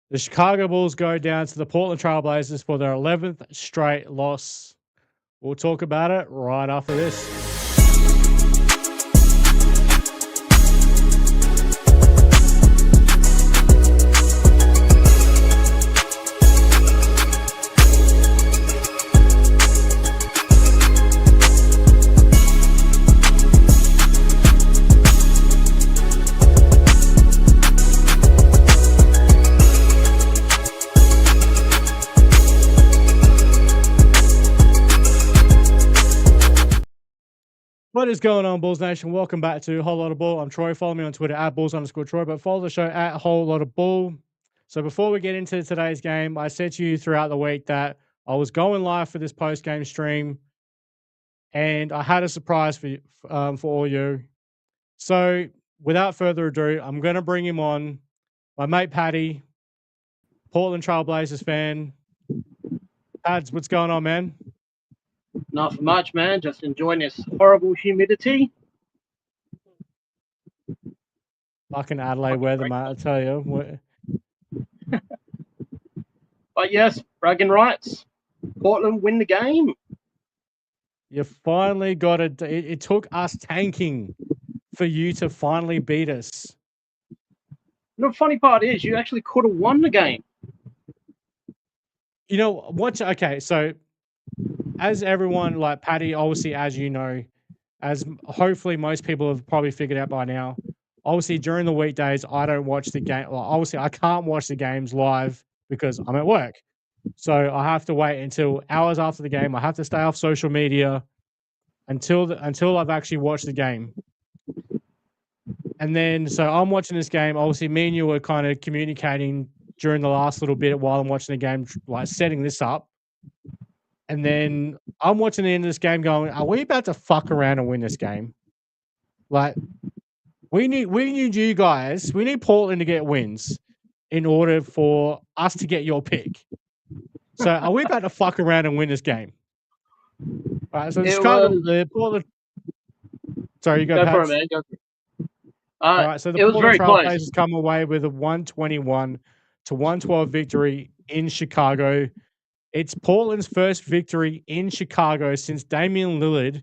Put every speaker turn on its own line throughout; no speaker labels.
The Chicago Bulls go down to the Portland Trail Blazers for their 11th straight loss. We'll talk about it right after this. What is going on, Bulls Nation? Welcome back to Whole Lotta Bull. I'm Troy. Follow me on Twitter at Bulls_Troy, but follow the show at Whole Lotta Bull. So before we get into today's game, I said to you throughout the week that I was going live for this post-game stream, and I had a surprise for you, for all you. So without further ado, I'm going to bring him on. My mate Paddy, Portland Trail Blazers fan. Pads, what's going on, man?
Not much, man. Just enjoying this horrible humidity.
Fucking Adelaide weather, mate, I tell you.
But yes, bragging rights. Portland win the game.
You finally got it. It took us tanking for you to finally beat us.
The funny part is you actually could have won the game.
You know what? Okay, so as everyone, like Paddy, obviously, as you know, as hopefully most people have probably figured out by now, obviously during the weekdays, I don't watch the game. Well, obviously, I can't watch the games live because I'm at work. So I have to wait until hours after the game. I have to stay off social media until I've actually watched the game. And then, so I'm watching this game. Obviously, me and you were kind of communicating during the last little bit while I'm watching the game, like setting this up. And then I'm watching the end of this game going, are we about to fuck around and win this game? Like, we need you guys. We need Portland to get wins in order for us to get your pick. So are we about to fuck around and win this game? All right, so it's kind of the Portland. Sorry, you go,
for it, man. Go for it.
All right, so the Portland Trail Blazers come away with a 121-112 victory in Chicago. It's Portland's first victory in Chicago since Damian Lillard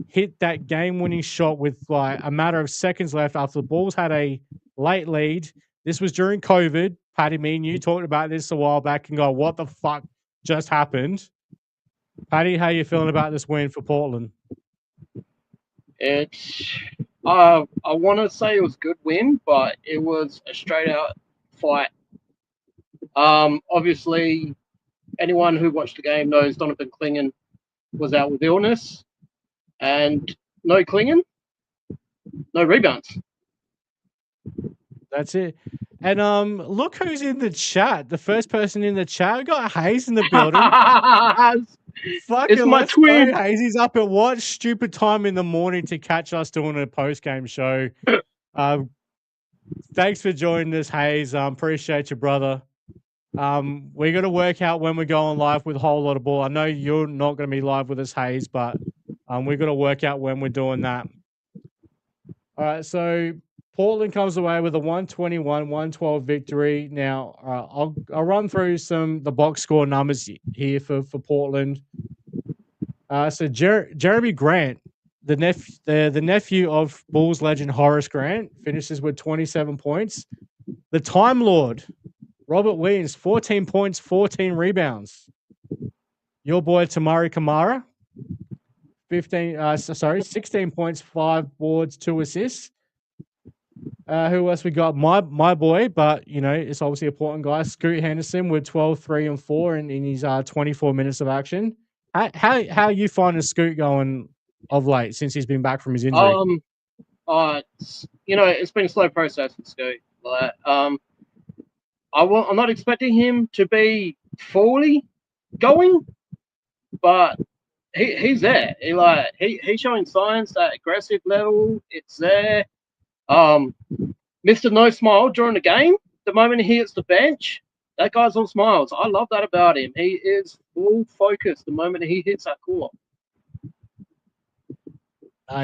hit that game-winning shot with like a matter of seconds left after the Bulls had a late lead. This was during COVID. Paddy, me and you talked about this a while back and go, what the fuck just happened? Paddy, how are you feeling about this win for Portland?
It's I want to say it was a good win, but it was a straight-out fight. Obviously, anyone who watched the game knows Donovan Clingan was out with illness, and no Clingan, no rebounds.
That's it. And look who's in the chat. The first person in the chat, we got Hayes in the building.
It's my twin.
Hayes up at what stupid time in the morning to catch us doing a post-game show. Thanks for joining us, Hayes. Appreciate you, brother. We're going to work out when we're going live with Whole Lotta Bull. I know you're not going to be live with us, Hayes, but we're going to work out when we're doing that. All right, so Portland comes away with a 121-112 victory. Now, I'll run through the box score numbers here for Portland. So Jeremy Grant, the nephew of Bulls legend Horace Grant, finishes with 27 points. The Time Lord, Robert Williams, 14 points, 14 rebounds. Your boy Tamari Kamara, 16 points, 5 boards, 2 assists. Who else we got? My boy, but you know, it's obviously a Portland guy, Scoot Henderson with 12, 3, and 4 in his 24 minutes of action. How are you finding Scoot going of late since he's been back from his injury?
You know, it's been a slow process with Scoot. Like, I'm not expecting him to be fully going, but he's there. He's showing signs that aggressive level, it's there. Mr. No Smile during the game. The moment he hits the bench, that guy's on smiles. I love that about him. He is full focus the moment he hits that court.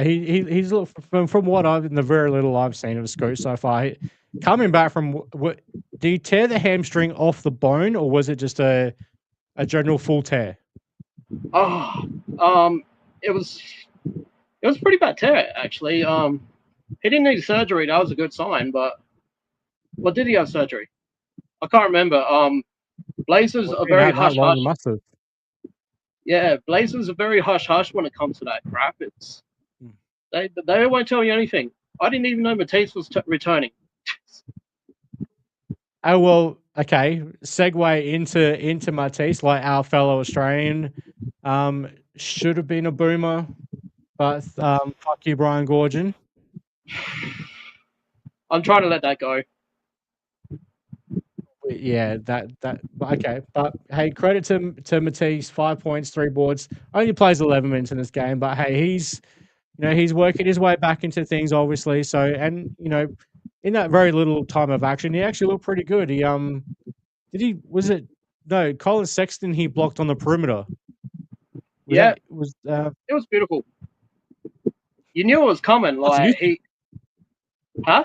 He's from what the very little I've seen of Scoot so far. Coming back from did he tear the hamstring off the bone, or was it just a general full tear?
Oh, it was a pretty bad tear actually. He didn't need surgery. That was a good sign. But what did he have surgery? I can't remember. Blazers
Well,
are
been
very
out that
hush
long,
hush.
you must have.
Yeah, Blazers are very hush hush when it comes to that crap. It's they won't tell you anything. I didn't even know Matisse was returning.
Oh well, okay. Segue into Matisse, like our fellow Australian, should have been a boomer, but fuck you, Brian Gorgon.
I'm trying to let that go.
Yeah, but okay. But hey, credit to Matisse, 5 points, 3 boards. Only plays 11 minutes in this game, but hey, he's he's working his way back into things, obviously. So, and in that very little time of action, he actually looked pretty good. He Colin Sexton he blocked on the perimeter.
It was beautiful. You knew it was coming. Like huh?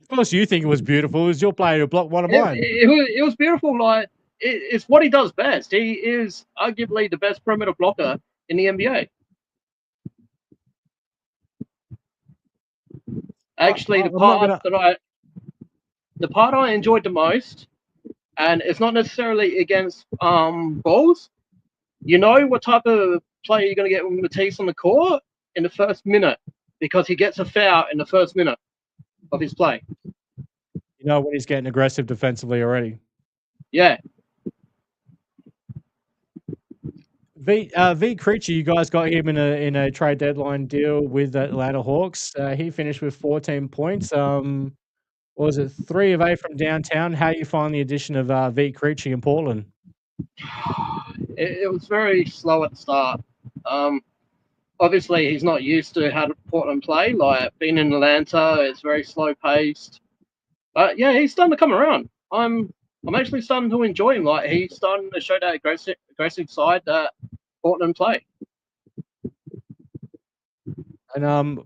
Of course, you think it was beautiful. It was your player who blocked one of mine.
It was beautiful. Like it's what he does best. He is arguably the best perimeter blocker in the NBA. Actually, the part I enjoyed the most, and it's not necessarily against Bulls. You know what type of player you're going to get with Matisse on the court in the first minute, because he gets a foul in the first minute of his play.
You know when he's getting aggressive defensively already.
Yeah.
V Creature, you guys got him in a trade deadline deal with the Atlanta Hawks. He finished with 14 points. Was it 3 of 8 from downtown? How do you find the addition of V Creature in Portland?
It was very slow at the start. Obviously, he's not used to how Portland play. Like being in Atlanta, it's very slow paced. But yeah, he's starting to come around. I'm actually starting to enjoy him. Like he's starting to show that aggressive side that Portland play.
And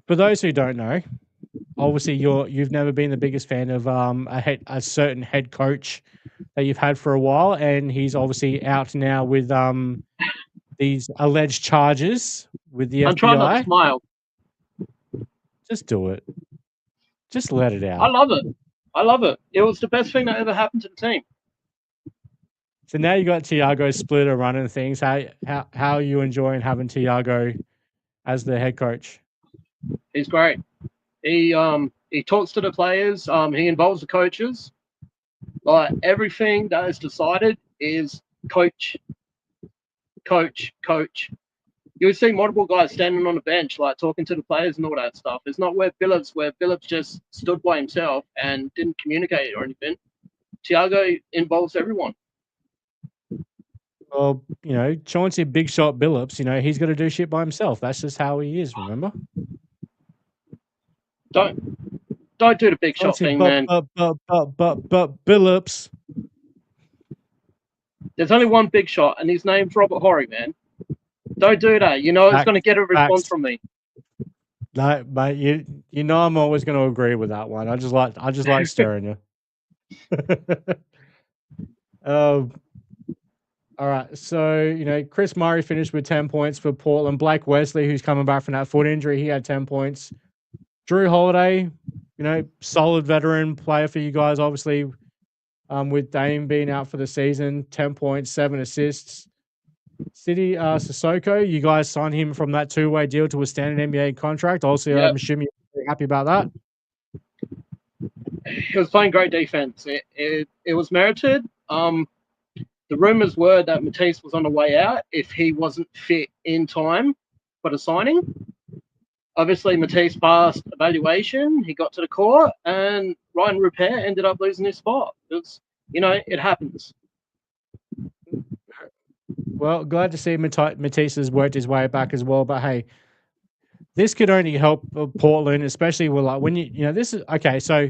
for those who don't know, obviously you've never been the biggest fan of a certain head coach that you've had for a while, and he's obviously out now with these alleged charges with the FBI.
I'm trying not to smile.
Just do it. Just let it out.
I love it. It was the best thing that ever happened to the team.
So now you got Tiago Splitter running things. How are you enjoying having Tiago as the head coach?
He's great. He talks to the players. He involves the coaches. Like everything that is decided is coach. You see multiple guys standing on the bench, like talking to the players and all that stuff. It's not where Billups just stood by himself and didn't communicate or anything. Tiago involves everyone.
Well, Chauncey Big Shot Billups, he's got to do shit by himself. That's just how he is, remember?
Don't do the big shot thing, man.
But Billups.
There's only one big shot, and his name's Robert Horry, man. Don't do that. It's going to get a response from me.
No, mate, I'm always going to agree with that one. I just like stirring you. All right, so Chris Murray finished with 10 points for Portland. Blake Wesley, who's coming back from that foot injury, he had 10 points. Drew Holiday, solid veteran player for you guys, obviously, with Dame being out for the season, 10 points, 7 assists. Sidi Sissoko, you guys signed him from that 2-way deal to a standard NBA contract. Also, yep. I'm assuming you're very happy about that.
He was playing great defense. It was merited. The rumors were that Matisse was on the way out if he wasn't fit in time for the signing. Obviously, Matisse passed evaluation. He got to the court, and Ryan Rupert ended up losing his spot. It happens.
Well, glad to see Matisse has worked his way back as well. But hey, this could only help Portland, especially with when this is okay. So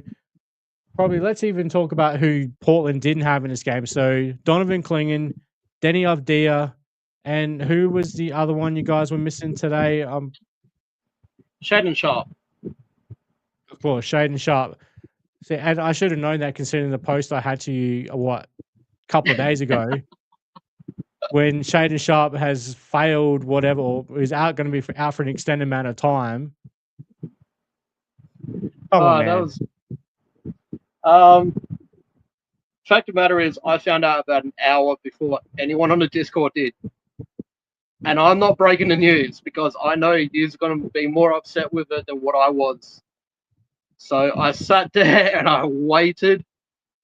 probably let's even talk about who Portland didn't have in this game. So Donovan Clingan, Denny Avdia, and who was the other one you guys were missing today?
Shaedon Sharpe.
Of course, Shaedon Sharpe. See, and I should have known that considering the post I had to you a couple of days ago when Shaden Sharp has failed whatever or is out going to be out for an extended amount of time. Come on, man.
Fact of the matter is, I found out about an hour before anyone on the Discord did. And I'm not breaking the news because I know you're going to be more upset with it than what I was. So I sat there and I waited.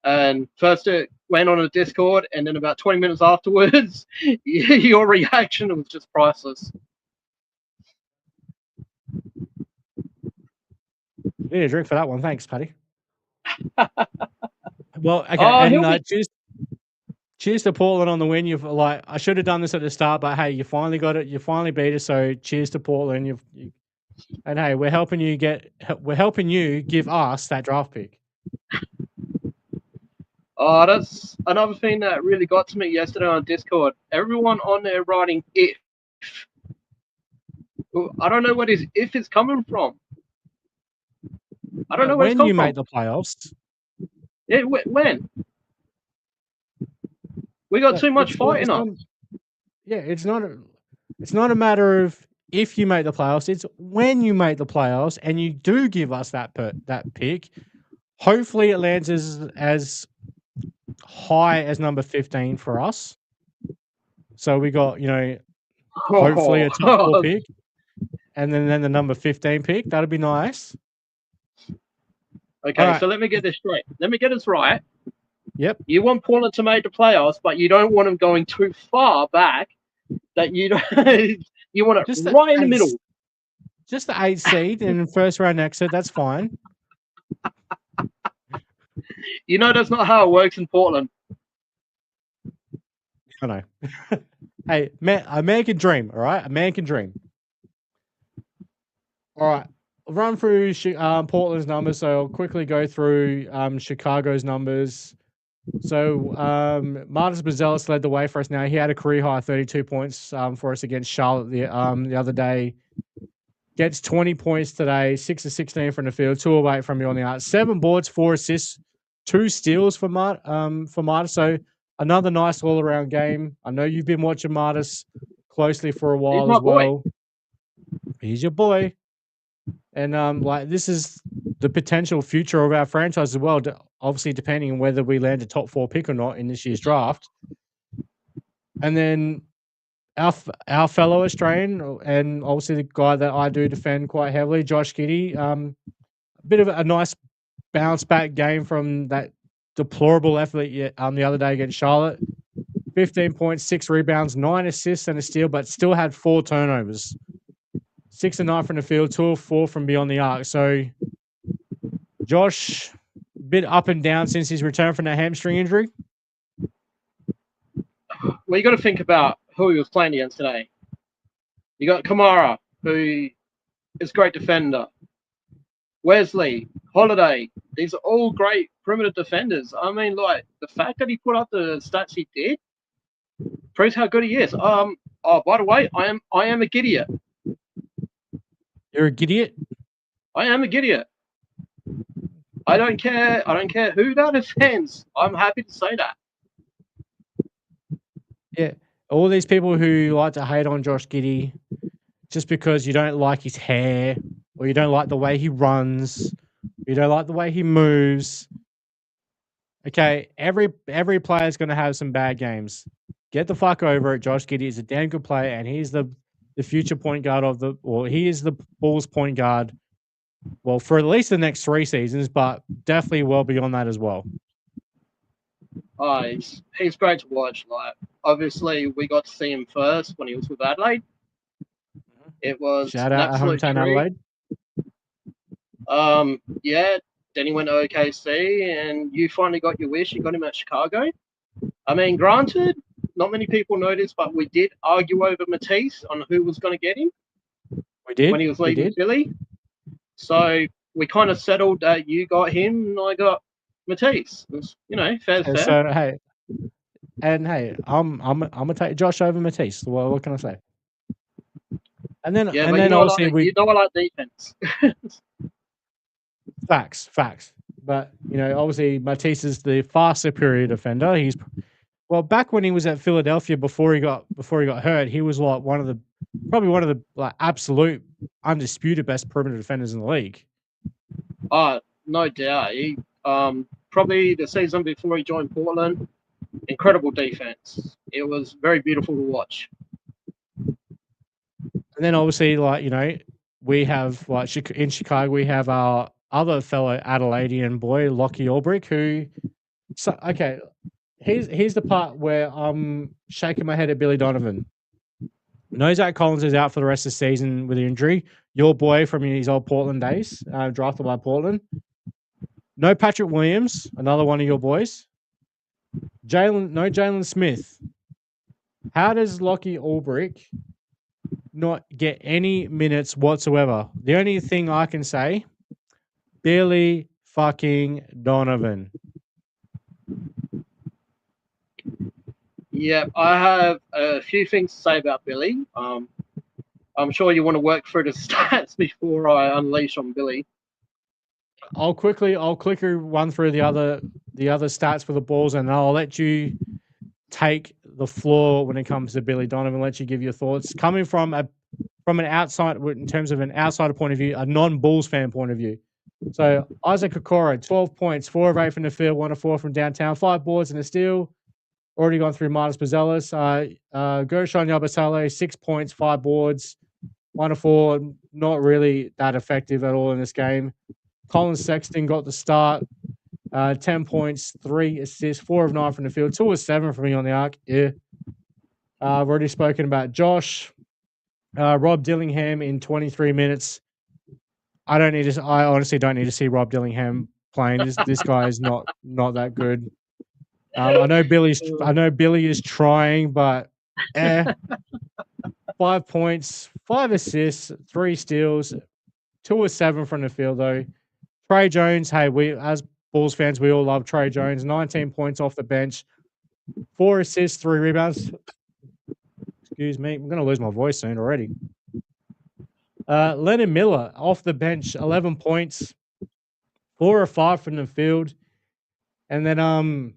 And first it went on a Discord, and then about 20 minutes afterwards, your reaction was just priceless.
Need a drink for that one. Thanks, Paddy. Well, okay, cheers to Portland on the win. You've I should have done this at the start, but hey, you finally got it. You finally beat us. So cheers to Portland. And hey, we're helping you give us that draft pick.
Oh, that's another thing that really got to me yesterday on Discord. Everyone on there writing if. I don't know what his if is coming from. I don't know where it's
when
come
you
from.
make the playoffs.
Yeah, when? We got too much fighting up.
Yeah, it's not a matter of if you make the playoffs. It's when you make the playoffs and you do give us that pick. Hopefully, it lands as high as number 15 for us. So we got hopefully a top 4 pick, and then the number 15 pick. That'd be nice.
Okay, right. So let me get this straight. Let me get this right.
Yep.
You want Portland to make the playoffs, but you don't want them going too far back. That you don't. You want it just right in the middle.
Just the 8th seed in first round exit. That's fine.
You know that's not how it works in Portland.
I know. Hey, man, a man can dream. All right, a man can dream. All right. I'll run through Portland's numbers, so I'll quickly go through Chicago's numbers. So Marcus Buzelis led the way for us now. He had a career high 32 points for us against Charlotte the other day. Gets 20 points today, 6 of 16 from the field, 2 of 8 from beyond the arc, 7 boards, 4 assists, 2 steals for Martis. So another nice all-around game. I know you've been watching Martis closely for a while as well. He's your boy. And this is the potential future of our franchise as well, obviously depending on whether we land a top 4 pick or not in this year's draft. And then our fellow Australian, and obviously the guy that I do defend quite heavily, Josh Giddey, a bit of a nice bounce back game from that deplorable effort the other day against Charlotte. 15 points, 6 rebounds, 9 assists and a steal, but still had 4 turnovers. 6 of 9 from the field, 2 of 4 from beyond the arc. So Josh, a bit up and down since his return from that hamstring injury.
Well, you got to think about who he was playing against today. You got Kamara, who is a great defender. Wesley, Holiday, these are all great perimeter defenders. I mean, the fact that he put up the stats he did proves how good he is. Oh, by the way, I am a Gideon.
You're a Gideon?
I am a Gideon. I don't care who that offends. I'm happy to say that.
Yeah. All these people who like to hate on Josh Giddey just because you don't like his hair or you don't like the way he runs, you don't like the way he moves. Okay, every player is going to have some bad games. Get the fuck over it. Josh Giddey is a damn good player, and he's the future point guard he is the Bulls point guard. Well, for at least the next 3 seasons, but definitely well beyond that as well.
Oh, he's great to watch. Obviously, we got to see him first when he was with Adelaide. It was
shout out to hometown Adelaide.
Yeah. Then he went to OKC, and you finally got your wish. You got him at Chicago. I mean, granted, not many people know this, but we did argue over Matisse on who was going to get him.
We did
when he was leaving Philly. So we kind of settled that you got him and I got Matisse. It was, fair.
So hey, I'm gonna take Josh over Matisse. What can I say? And then obviously
I like defense.
Facts. But obviously Matisse is the far superior defender. Back when he was at Philadelphia before he got hurt, he was like probably one of the like absolute undisputed best perimeter defenders in the league.
No doubt. He probably the season before he joined Portland, incredible defense. It was very beautiful to watch.
And then obviously, we have in Chicago, we have our other fellow Adelaidean boy, Lockie Ulbrich, who. So okay, here's the part where I'm shaking my head at Billy Donovan. No, Zach Collins is out for the rest of the season with an injury. Your boy from his old Portland days, drafted by Portland. No Patrick Williams, another one of your boys. No Jalen Smith. How does Lockie Ulbrich not get any minutes whatsoever? The only thing I can say, Billy fucking Donovan.
Yeah, I have a few things to say about Billy. I'm sure you want to work through the stats before I unleash on Billy.
I'll quickly run through the other stats for the Bulls, and I'll let you take the floor when it comes to Billy Donovan. Let you give your thoughts coming from an outside, in terms of an outsider point of view, a non-Bulls fan point of view. So Isaac Okoro, 12 points, 4 of 8 from the field, 1 of 4 from downtown, 5 boards and a steal. Already gone through Marcus Buzelis. Gershon Yabusele, 6 points, 5 boards, 1 of 4. Not really that effective at all in this game. Colin Sexton got the start. 10 points, 3 assists, 4 of 9 from the field, 2 of 7 from me on the arc. Yeah. I've already spoken about Josh. Rob Dillingham in 23 minutes. I honestly don't need to see Rob Dillingham playing. This guy is not that good. I know Billy is trying, but 5 points, 5 assists, 3 steals, 2 of 7 from the field though. Trey Jones, hey, we as Bulls fans, we all love Trey Jones. 19 points off the bench, 4 assists, 3 rebounds. Excuse me, I'm going to lose my voice soon already. Leonard Miller off the bench, 11 points, 4 of 5 from the field. And then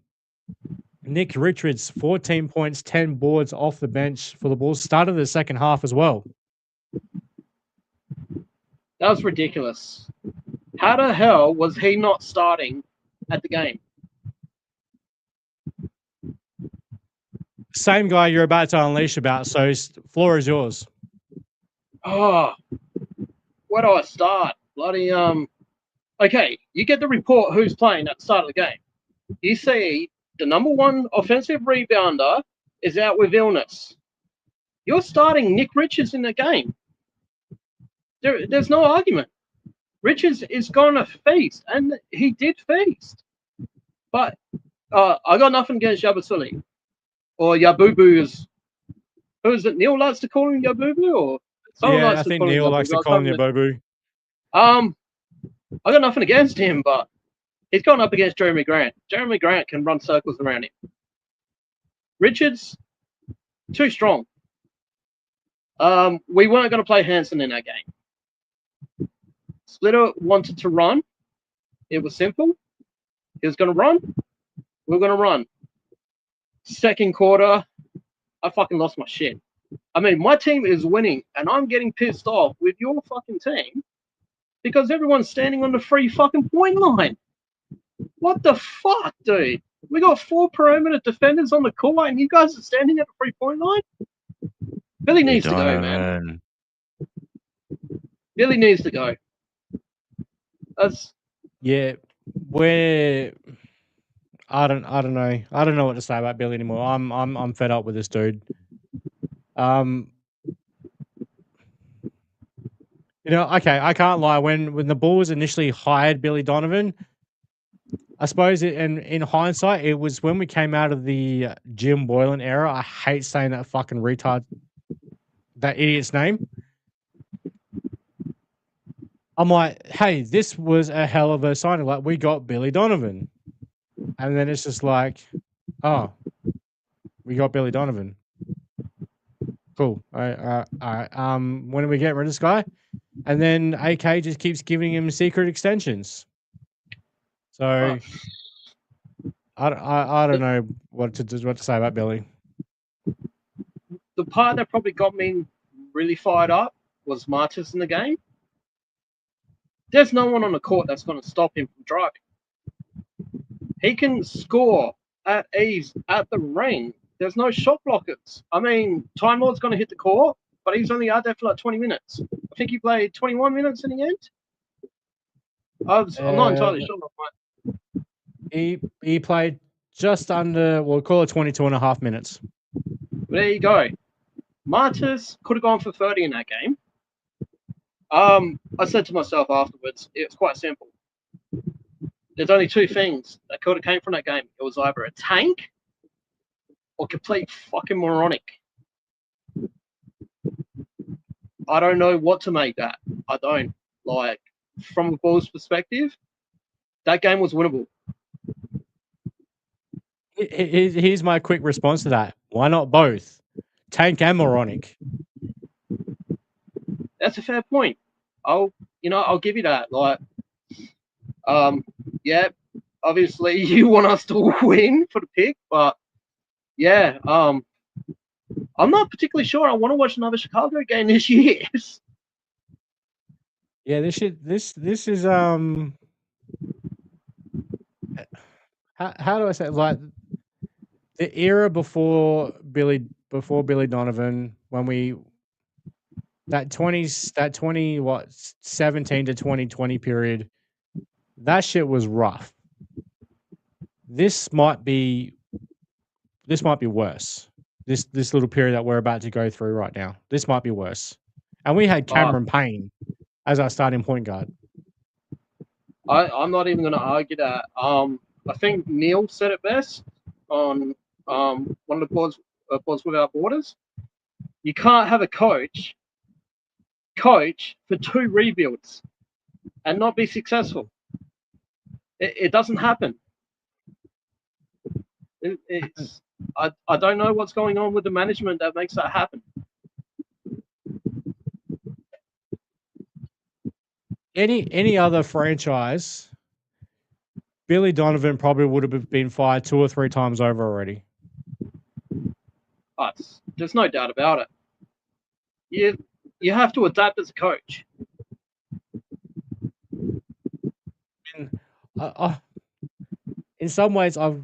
Nick Richards, 14 points, 10 boards off the bench for the Bulls. Started the second half as well.
That was ridiculous. How the hell was he not starting at the game?
Same guy you're about to unleash about, so floor is yours.
Oh, where do I start? Bloody okay, you get the report who's playing at the start of the game. You see the number 1 offensive rebounder is out with illness. You're starting Nick Richards in the game. There's no argument. Richards is going to feast, and he did feast. But I got nothing against Yabusele or Yabubu. Who is it? Neil likes to call him Yabubu, or
someone I think Neil likes to call him Yabubu.
I got nothing against him, but he's gone up against Jeremy Grant. Jeremy Grant can run circles around him. Richards, too strong. We weren't going to play Hanson in that game. Splitter wanted to run. It was simple. He was going to run. We were going to run. Second quarter, I fucking lost my shit. I mean, my team is winning, and I'm getting pissed off with your fucking team because everyone's standing on the free fucking point line. What the fuck, dude? We got 4 perimeter defenders on the court, and you guys are standing at the 3-point line? Billy needs to go, man. Billy needs to go.
Yeah, I don't know. I don't know what to say about Billy anymore. I'm fed up with this dude. Okay, I can't lie. When the Bulls initially hired Billy Donovan, I suppose in hindsight, it was when we came out of the Jim Boylan era. I hate saying that fucking retard, that idiot's name. I'm like, hey, this was a hell of a signing. Like, we got Billy Donovan. And then it's just like, oh, we got Billy Donovan. Cool. All right. When are we getting rid of this guy? And then AK just keeps giving him secret extensions. So I don't know what to say about Billy.
The part that probably got me really fired up was Martis in the game. There's no one on the court that's going to stop him from driving. He can score at ease at the ring. There's no shot blockers. I mean, Time Lord's going to hit the court, but he's only out there for like 20 minutes. I think he played 21 minutes in the end. I'm not entirely sure.
He played just under, we'll call it 22.5 minutes.
But there you go. Martis could have gone for 30 in that game. I said to myself afterwards, it's quite simple. There's only two things that could have came from that game. It was either a tank or complete fucking moronic. I don't know what to make that. I don't. Like, from a Bulls perspective, that game was winnable.
Here's my quick response to that. Why not both? Tank and moronic.
That's a fair point. I'll give you that. Like, yeah, obviously you want us to win for the pick, but yeah, I'm not particularly sure I want to watch another Chicago game this year.
Yeah, this is how do I say it? Like the era before Billy Donovan, when that 17 to 2020 period, that shit was rough. This might be worse. This little period that we're about to go through right now, this might be worse. And we had Cameron Payne as our starting point guard.
I'm not even going to argue that. I think Neil said it best on one of the Boards Without Borders. You can't have a coach for 2 rebuilds and not be successful. It doesn't happen. I don't know what's going on with the management that makes that happen.
Any other franchise, Billy Donovan probably would have been fired 2 or 3 times over already.
There's no doubt about it. You have to adapt as a coach.
In some ways, I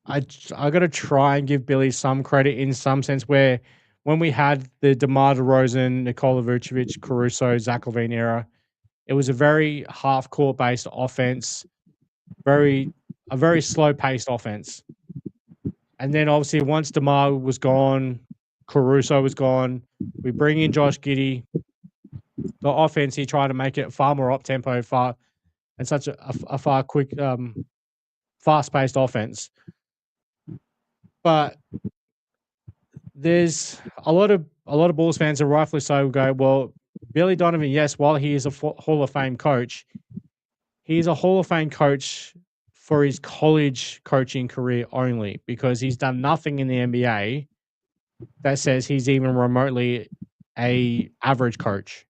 got to try and give Billy some credit in some sense, where when we had the DeMar DeRozan, Nikola Vucevic, Caruso, Zach LaVine era, it was a very half-court based offense, a very slow-paced offense. And then obviously once DeMar was gone, Caruso was gone, we bring in Josh Giddey. The offense, he tried to make it far more up-tempo, and such a far quick, fast-paced offense. But there's a lot of Bulls fans, and rightfully so, go, well, Billy Donovan, yes, while he is a Hall of Fame coach, he's a Hall of Fame coach for his college coaching career only, because he's done nothing in the NBA that says he's even remotely a average coach.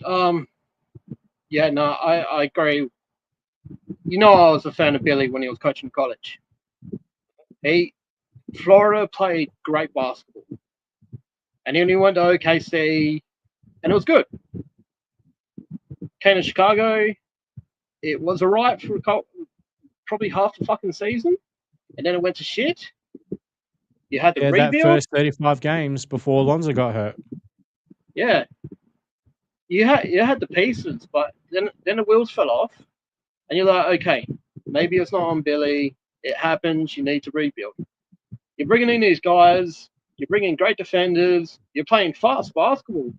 Yeah, no, I agree. I was a fan of Billy when he was coaching college. Florida played great basketball. And then he went to OKC, and it was good. Came to Chicago, it was all right for probably half the fucking season, and then it went to shit. You had to rebuild.
That first 35 games before Lonzo got hurt.
Yeah. You had the pieces, but then the wheels fell off, and you're like, okay, maybe it's not on Billy. It happens. You need to rebuild. You're bringing in these guys. You're bringing great defenders. You're playing fast basketball.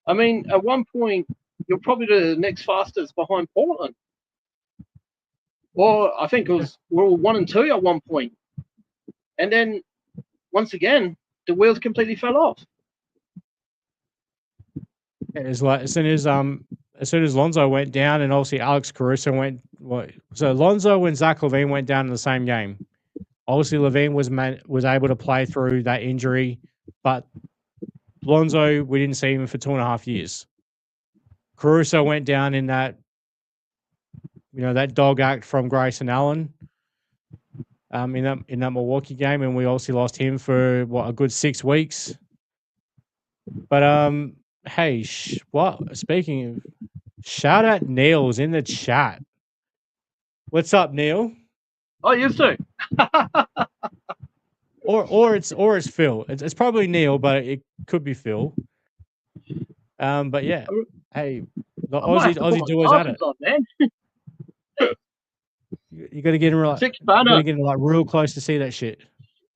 I mean, at one point, you're probably the next fastest behind Portland. Or I think we were 1 and 2 at one point. And then, once again, the wheels completely fell off.
It's like as soon as Lonzo went down, and obviously Alex Caruso went. So Lonzo and Zach LaVine went down in the same game. Obviously, LaVine was able to play through that injury, but Lonzo, we didn't see him for 2.5 years. Caruso went down in that, that dog act from Grayson Allen. In that Milwaukee game, and we obviously lost him for a good 6 weeks. But hey, speaking of, shout out Neil's in the chat. What's up, Neil?
Oh, you too.
or it's Phil. It's probably Neil, but it could be Phil. But yeah, hey, the Aussie duo's at it.
On, man.
You got to get him right. You got to get him like real close to see that shit.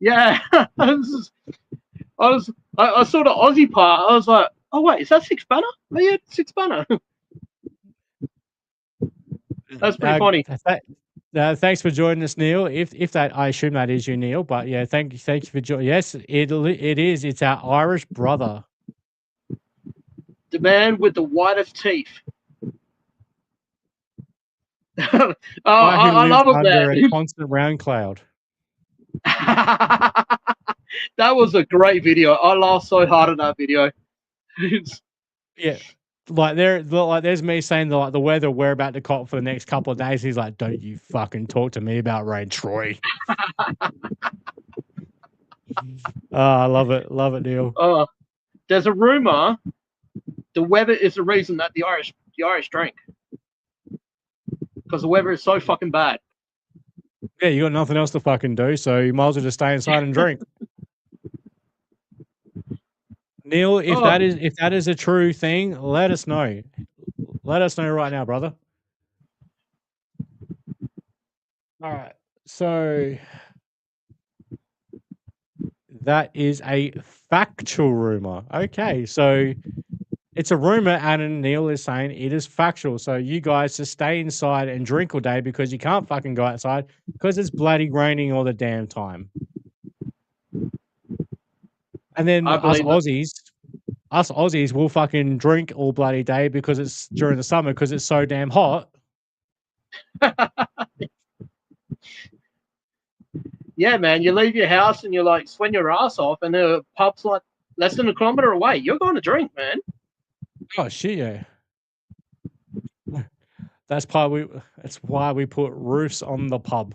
Yeah, I saw the Aussie part. I was like, oh wait, is that Six Banner? Oh yeah, Six Banner. That's pretty funny.
Thanks for joining us, Neil. If that, I assume that is you, Neil. But yeah, thank you for joining. Yes, it is. It's our Irish brother,
the man with the whitest teeth. I love it,
under a constant round cloud.
That was a great video. I laughed so hard at that video.
Yeah. There's me saying the weather we're about to cop for the next couple of days. He's like, don't you fucking talk to me about rain, Troy. I love it, Neil.
There's a rumor the weather is the reason that the Irish drink, because the weather is so fucking bad.
Yeah, you got nothing else to fucking do, so you might as well just stay inside and drink. Neil, if that is a true thing, let us know. Let us know right now, brother. All right. So that is a factual rumor. Okay. So it's a rumor, and Neil is saying it is factual. So you guys just stay inside and drink all day because you can't fucking go outside because it's bloody raining all the damn time. And then us Aussies will fucking drink all bloody day because it's during the summer because it's so damn hot.
Yeah, man, you leave your house and you're like sweating your ass off, and the pub's like less than a kilometer away. You're going to drink, man.
Oh shit, yeah. That's why we put roofs on the pub.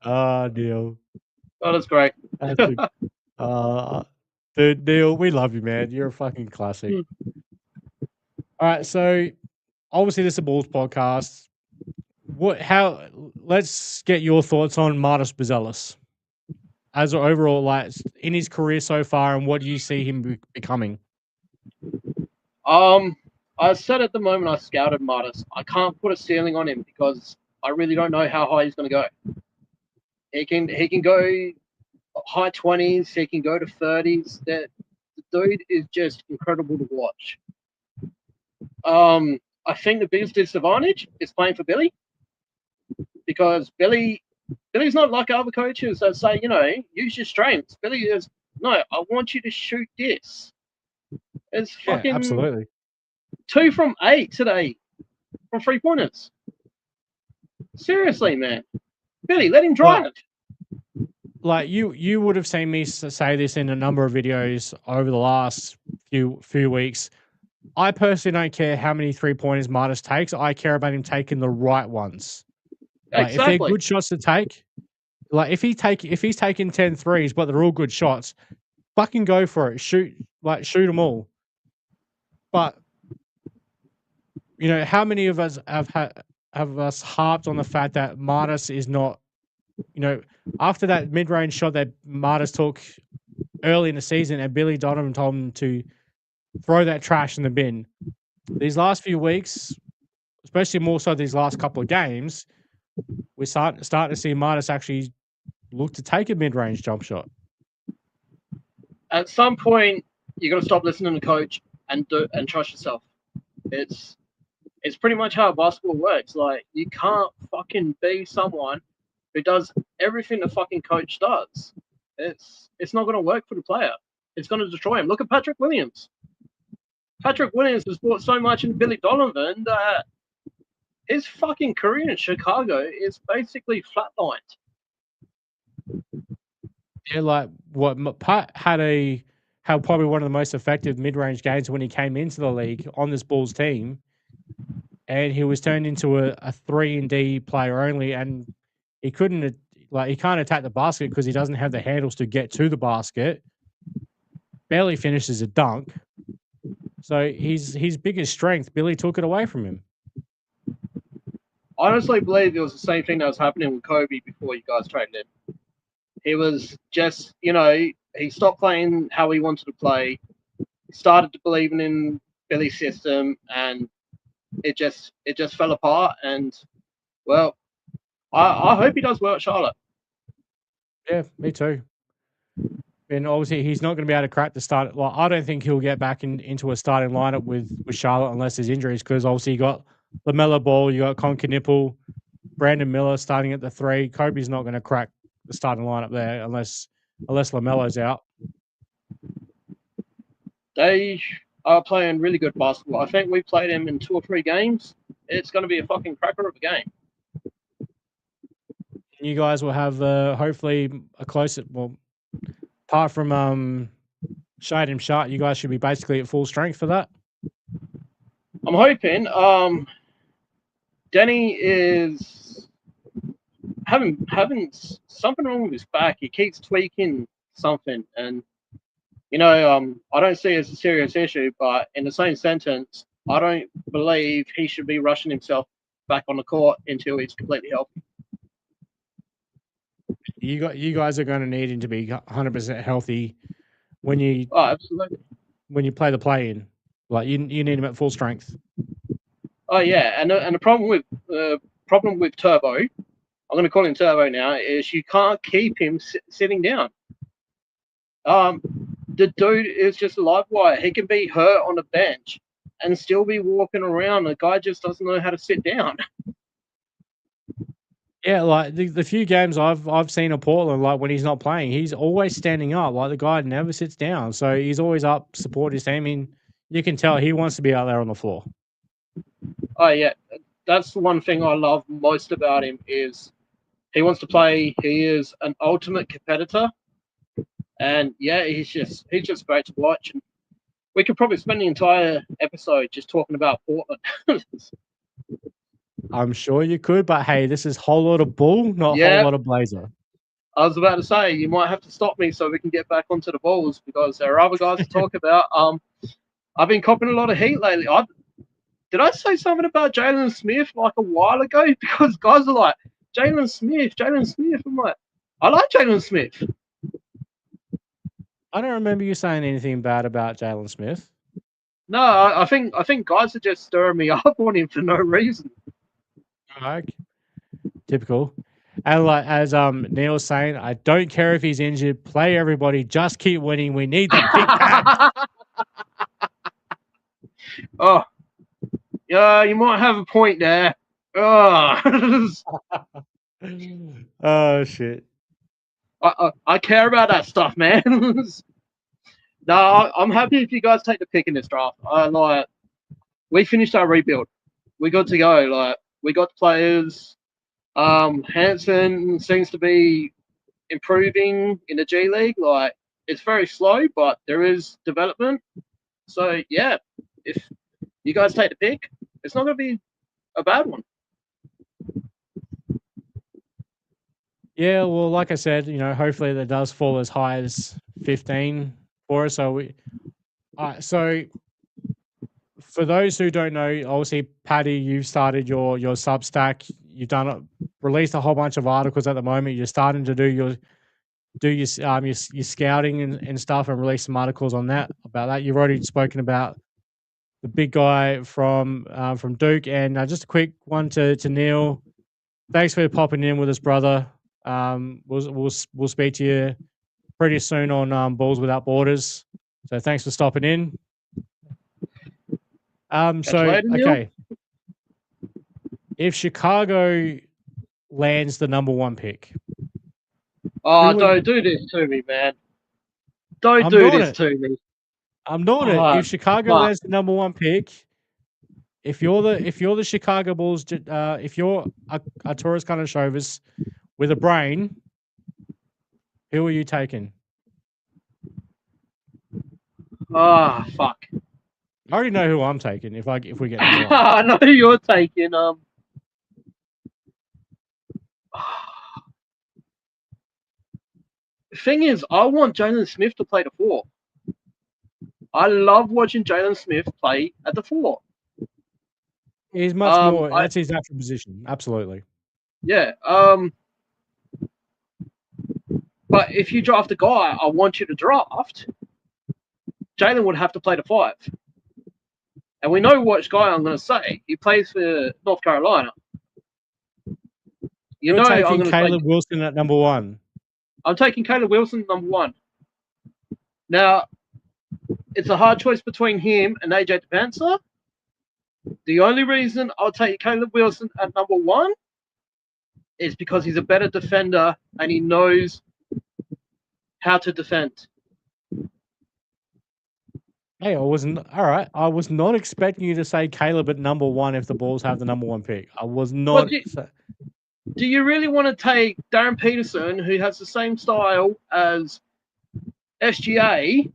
Neil.
Oh, that's great.
Dude, Neil, we love you, man. You're a fucking classic. All right, so obviously this is a Bulls podcast. Let's get your thoughts on Martis Buzelis as overall, like in his career so far, and what do you see him becoming?
I said at the moment I scouted Martis, I can't put a ceiling on him because I really don't know how high he's going to go. He can go high 20s, he can go to 30s. The dude is just incredible to watch. I think the biggest disadvantage is playing for Billy, because Billy's not like other coaches that say, use your strengths. Billy is, no, I want you to shoot this. It's fucking
absolutely
2 from 8 today from 3-pointers. Seriously, man. Billy, let him drive.
Like you would have seen me say this in a number of videos over the last few weeks. I personally don't care how many 3-pointers Martis takes. I care about him taking the right ones. Like, if they're good shots to take, like if he's taking 10 threes, but they're all good shots, fucking go for it. Shoot them all. But how many of us have us harped on the fact that Martis is not, after that mid-range shot that Martis took early in the season and Billy Donovan told him to throw that trash in the bin. These last few weeks, especially more so these last couple of games, we're starting to see Martis actually look to take a mid-range jump shot.
At some point, you got to stop listening to coach and trust yourself. It's pretty much how basketball works. Like, you can't fucking be someone who does everything the fucking coach does. It's not going to work for the player. It's going to destroy him. Look at Patrick Williams. Patrick Williams has brought so much in Billy Donovan that his fucking career in Chicago is basically flatlined.
Yeah, like what Pat had a had probably one of the most effective mid-range games when he came into the league on this Bulls team, and he was turned into a 3-and-D player only, and he couldn't he can't attack the basket because he doesn't have the handles to get to the basket. Barely finishes a dunk. So his biggest strength, Billy took it away from him.
I honestly believe it was the same thing that was happening with Kobe before you guys traded him. He was just, he stopped playing how he wanted to play. He started to believe in Billy's system, and it just fell apart. And well, I hope he does well at Charlotte.
Yeah, me too. And obviously, he's not going to be able to crack the start. Well, I don't think he'll get back into a starting lineup with Charlotte unless there's injuries, because obviously you got LaMelo Ball, you got Conker Nipple, Brandon Miller starting at the 3. Kobe's not going to crack the starting lineup there unless LaMelo's out.
They are playing really good basketball. I think we played him in 2 or 3 games. It's going to be a fucking cracker of a game.
You guys will have hopefully a closer. Well, apart from Shade and Shot, you guys should be basically at full strength for that.
I'm hoping. Denny is having something wrong with his back. He keeps tweaking something, and I don't see it as a serious issue. But in the same sentence, I don't believe he should be rushing himself back on the court until he's completely healthy.
You guys are going to need him to be 100% healthy when you
absolutely
when you play the play-in. Like you need him at full strength.
Oh yeah, and the problem with Turbo, I'm going to call him Turbo now, is you can't keep him sitting down. The dude is just a live wire. He can be hurt on the bench and still be walking around. The guy just doesn't know how to sit down.
Yeah, like the few games I've seen of Portland, like when he's not playing, he's always standing up. Like the guy never sits down, so he's always up, support his team. I mean, you can tell he wants to be out there on the floor.
Oh yeah, that's the one thing I love most about him is he wants to play. He is an ultimate competitor, and yeah, he's just great to watch. And we could probably spend the entire episode just talking about Portland.
I'm sure you could, but hey, this is Whole Lotta Bull, not Whole Lotta Blazer.
I was about to say, you might have to stop me so we can get back onto the Bulls because there are other guys to talk about. I've been copping a lot of heat lately. Did I say something about Jalen Smith like a while ago? Because guys are like, Jalen Smith. I'm like, I like Jalen Smith.
I don't remember you saying anything bad about Jalen Smith.
No, I think guys are just stirring me up on him for no reason.
Typical. And like as Neil's saying, I don't care if he's injured. Play everybody. Just keep winning. We need the big pads.
Oh, yeah, you might have a point there. Oh,
oh shit.
I care about that stuff, man. No, I'm happy if you guys take the pick in this draft. We finished our rebuild. We got to go. Like we got the players. Hansen seems to be improving in the G League. Like it's very slow, but there is development. So yeah, if you guys take the pick, it's not going to be a bad one.
Yeah, well, like I said, hopefully that does fall as high as 15 for us. So for those who don't know, obviously, Paddy, you've started your Substack. You've released a whole bunch of articles at the moment. You're starting to do your scouting and stuff, and release some articles on that about that. You've already spoken about the big guy from Duke, and just a quick one to Neil. Thanks for popping in with us, brother. We'll speak to you pretty soon on Balls Without Borders. So thanks for stopping in. Okay. If Chicago lands the number 1 pick.
Oh, don't do this to me, man. Don't do this to me.
I'm doing it. If Chicago lands the number 1 pick, if you're the Chicago Bulls, if you're a Taurus Karnisovas with a brain, who are you taking?
Ah, fuck.
I already know who I'm taking if we get number one.
I know who you're taking. The thing is, I want Jalen Smith to play the 4. I love watching Jalen Smith play at the 4.
He's much more. That's his natural position. Absolutely.
Yeah. But if you draft a guy I want you to draft, Jalen would have to play the 5. And we know which guy I'm going to say. He plays for North Carolina.
You're taking Caleb Wilson at number 1.
I'm taking Caleb Wilson at number 1. Now, it's a hard choice between him and AJ Depensah. The only reason I'll take Caleb Wilson at number 1 is because he's a better defender and he knows how to defend.
Hey, all right. I was not expecting you to say Caleb at number 1 if the Bulls have the number 1 pick. I was not.
Do you really want to take Darren Peterson, who has the same style as SGA,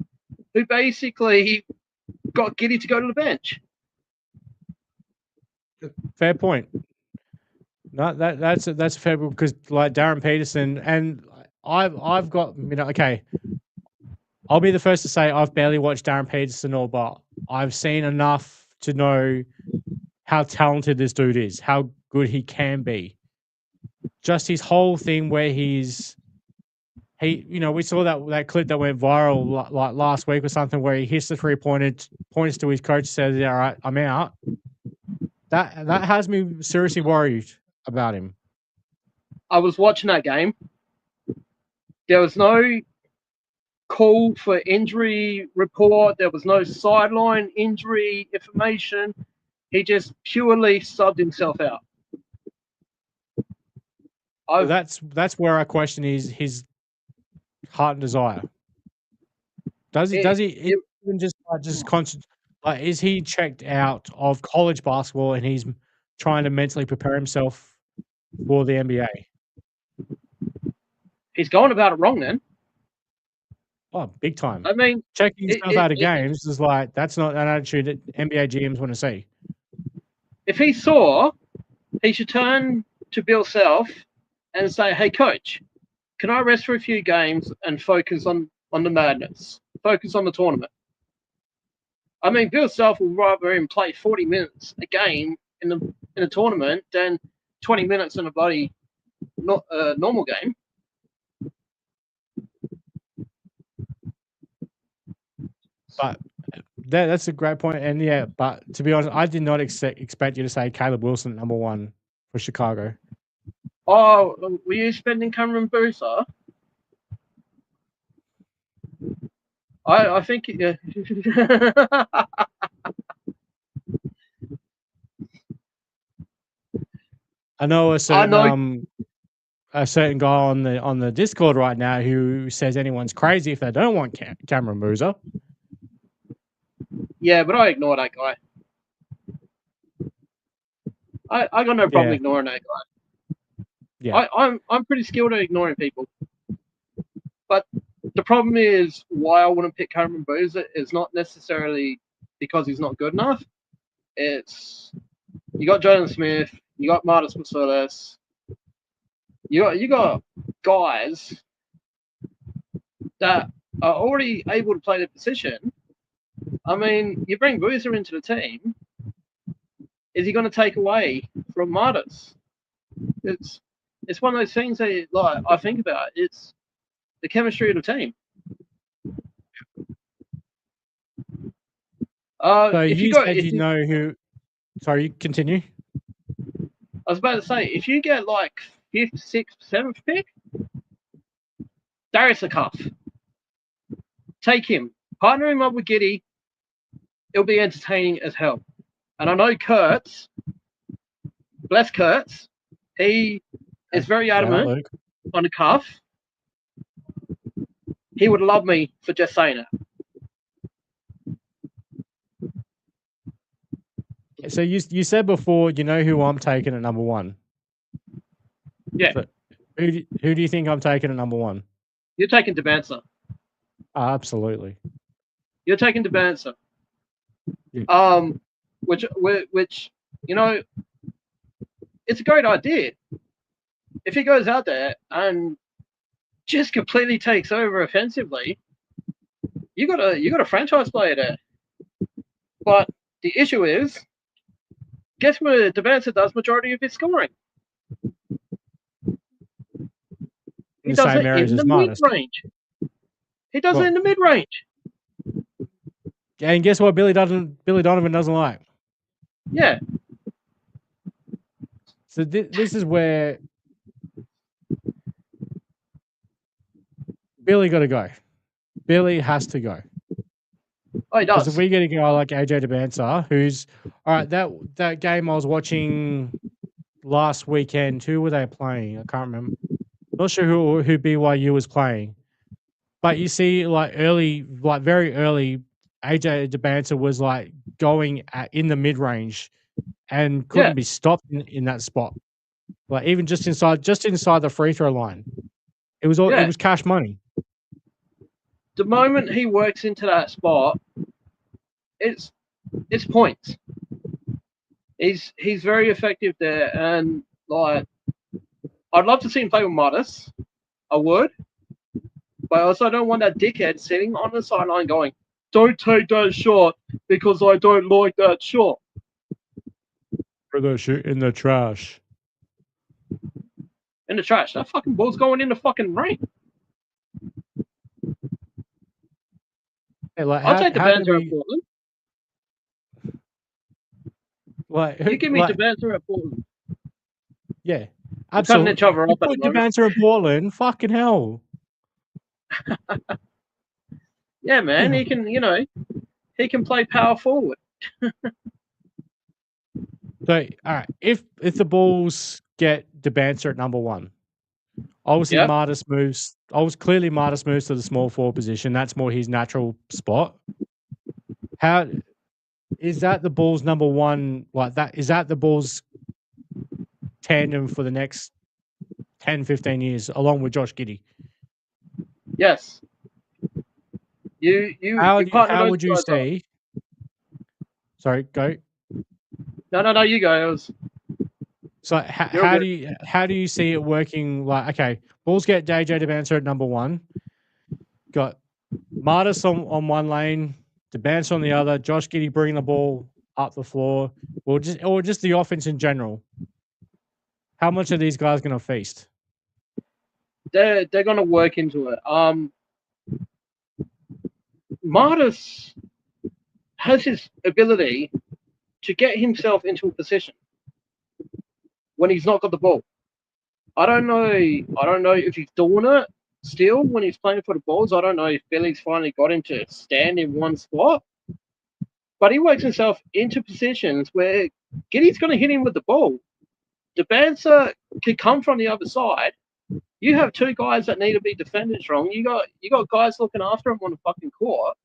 who basically got Giddy to go to the bench?
Fair point. No, that's a fair point because like Darren Peterson and I've got okay. I'll be the first to say I've barely watched Darren Peterson but I've seen enough to know how talented this dude is, how good he can be. Just his whole thing where we saw that clip that went viral like last week or something where he hits the 3-pointer, points to his coach, says, "All right, I'm out." That has me seriously worried about him.
I was watching that game. There was no call for injury report. There was no sideline injury information. He just purely subbed himself out.
So that's where I question his heart and desire. Does he even just is he checked out of college basketball and he's trying to mentally prepare himself for the NBA?
He's going about it wrong then.
Oh, big time.
I mean,
checking stuff out of games is like, that's not an attitude that NBA GMs want to see.
If he saw, he should turn to Bill Self and say, "Hey, coach, can I rest for a few games and focus on the madness? Focus on the tournament." I mean, Bill Self will rather him play 40 minutes a game in a tournament than 20 minutes in a bloody normal game.
But that's a great point. And yeah, but to be honest, I did not expect you to say Caleb Wilson number 1 for Chicago.
Oh, were you spending Cameron Boozer? I think.
I know a certain guy on the Discord right now who says anyone's crazy if they don't want Cameron Boozer.
Yeah, but I ignore that guy. I got no problem ignoring that guy. Yeah, I'm pretty skilled at ignoring people. But the problem is why I wouldn't pick Cameron Boozer is not necessarily because he's not good enough. It's you got Jalen Smith, you got Marcus Buzelis, you got guys that are already able to play the position. I mean, you bring Boozer into the team, is he going to take away from Marcus? It's one of those things that like I think about. It's the chemistry of the team.
So you said you know who. Sorry, you continue.
I was about to say, if you get like 5th, 6th, 7th pick, Darius Cuff. Take him. Partner him up with Giddy. It'll be entertaining as hell. And I know Kurtz, bless Kurtz, he is very adamant on the Cuff. He would love me for just saying it.
So you said before, you know who I'm taking at number 1.
Yeah.
So who do you think I'm taking at number 1?
You're taking Depensah.
Absolutely.
You're taking Devancer.
Yeah.
Which it's a great idea. If he goes out there and just completely takes over offensively, you got a franchise player there. But the issue is, guess what Devancer does majority of his scoring? He
The
does
same
it
areas
in
as
the
Martis.
mid-range. He does it in the mid-range.
And guess what Billy Donovan doesn't like?
Yeah.
So this is where Billy got to go. Billy has to go.
Oh, he
Because
does.
if we get a guy like AJ Debancer, who's all right, that game I was watching last weekend, who were they playing? I can't remember. Not sure who BYU was playing. But you see, like very early, AJ Debancer was like going in the mid range and couldn't be stopped in that spot. Like even just inside the free throw line, it was cash money.
The moment he works into that spot, it's points. He's very effective there, and like I'd love to see him play with Martis. I would, but I also don't want that dickhead sitting on the sideline going, "Don't take that shot because I don't like that shot."
For the shit in the trash.
In the trash. That fucking ball's going in the fucking rain.
Hey, like,
I'll take the banter at Portland.
Like,
you give me the banter at Portland.
Yeah, absolutely.
Each other up
put Devancer in Portland, fucking hell.
Yeah, man. He can, he can play power forward.
So, all right, if the Bulls get Devancer at number one, obviously Martis moves. Clearly Martis moves to the small forward position. That's more his natural spot. How is that the Bulls number one? Like that is that the Bulls tandem for the next 10, 15 years, along with Josh Giddey?
Yes.
How would you say? Sorry, go.
No, you go.
So how do you see it working? Like, okay, Bulls get AJ Devancer at number one. Got Martis on one lane, Devancer on the other. Josh Giddey bringing the ball up the floor, or just the offense in general. How much are these guys going to feast?
They're going to work into it. Martis has his ability to get himself into a position when he's not got the ball. I don't know if he's doing it still when he's playing for the Bulls. I don't know if Billy's finally got him to stand in one spot. But he works himself into positions where Giddey's going to hit him with the ball. Devancer could come from the other side. You have two guys that need to be defended strong. You got guys looking after him on the fucking court.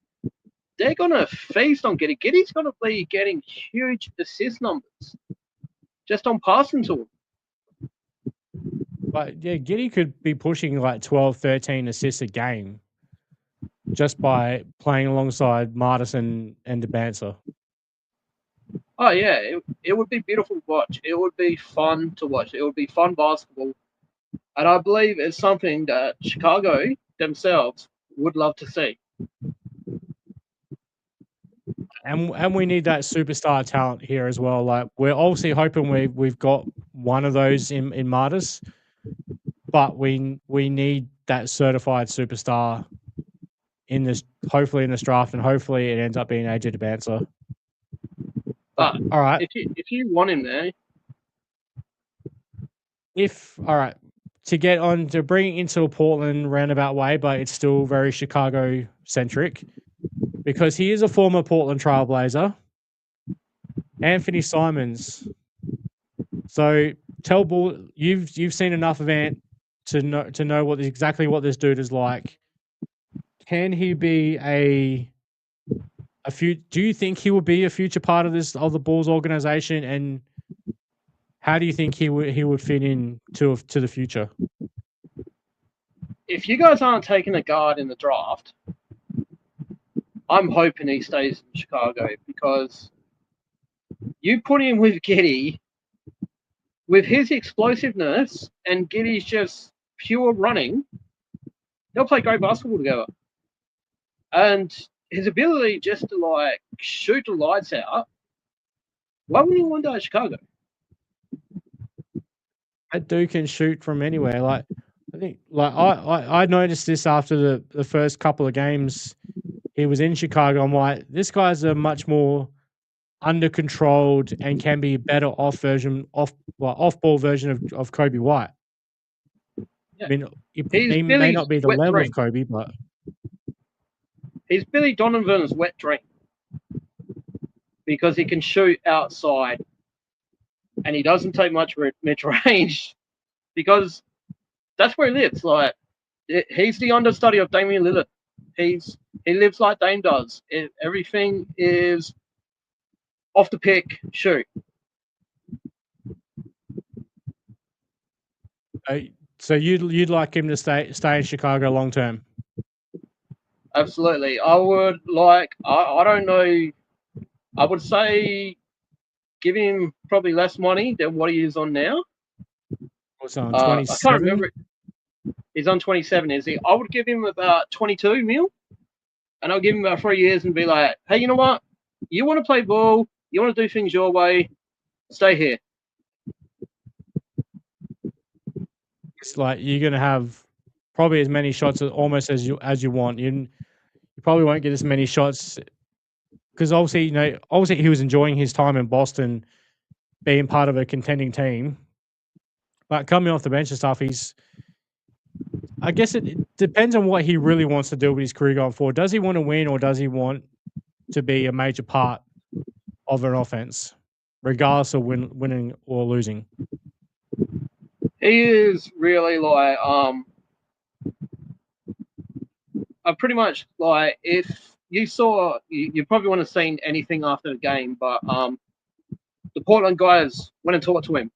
They're gonna feast on Giddey. Giddey's gonna be getting huge assist numbers just on passing to him.
But yeah, Giddey could be pushing like 12, 13 assists a game just by playing alongside Martis and Devancer.
Oh yeah, it would be beautiful to watch. It would be fun to watch. It would be fun basketball. And I believe it's something that Chicago themselves would love to see.
And we need that superstar talent here as well. Like we're obviously hoping we've got one of those in Martis, but we need that certified superstar in this, hopefully in this draft, and hopefully it ends up being AJ Devancer.
But
all right,
if you want him there,
to bring it into a Portland roundabout way, but it's still very Chicago centric because he is a former Portland Trailblazer, Anthony Simons. So tell Bull, you've seen enough of Ant to know exactly what this dude is like. Can he be do you think he will be a future part of the Bulls organization, and how do you think he would fit in to the future?
If you guys aren't taking a guard in the draft, I'm hoping he stays in Chicago because you put him with Giddy, with his explosiveness, and Giddy's just pure running, they'll play great basketball together. And his ability just to like shoot the lights out. Why wouldn't he want to go to Chicago?
That dude can shoot from anywhere. Like I think, like I noticed this after the first couple of games he was in Chicago. I'm like, this guy's a much more under controlled and can be better off ball version of Kobe White.
Yeah.
I mean, he
He's
may
Billy's
not be the
wet
level
dream.
of Kobe, but
He's Billy Donovan's wet dream because he can shoot outside and he doesn't take much mid range because that's where he lives. Like he's the understudy of Damian Lillard. He lives like Dame does. Everything is off the pick, shoot.
So you'd like him to stay in Chicago long term?
Absolutely. I would like. I don't know. I would say give him probably less money than what he is on now.
What's on
I
27?
can't remember. He's on 27, is he? I would give him about 22 mil, and I'll give him about 3 years and be like, hey, you know what? You want to play ball? You want to do things your way? Stay here.
It's like you're gonna have probably as many shots almost as you want. You probably won't get as many shots because obviously he was enjoying his time in Boston, being part of a contending team. But coming off the bench and stuff, I guess it depends on what he really wants to do with his career going forward. Does he want to win or does he want to be a major part of an offense, regardless of winning or losing?
He is really like I pretty much like if you saw you probably wouldn't have seen anything after the game, but the Portland guys went and talked to him.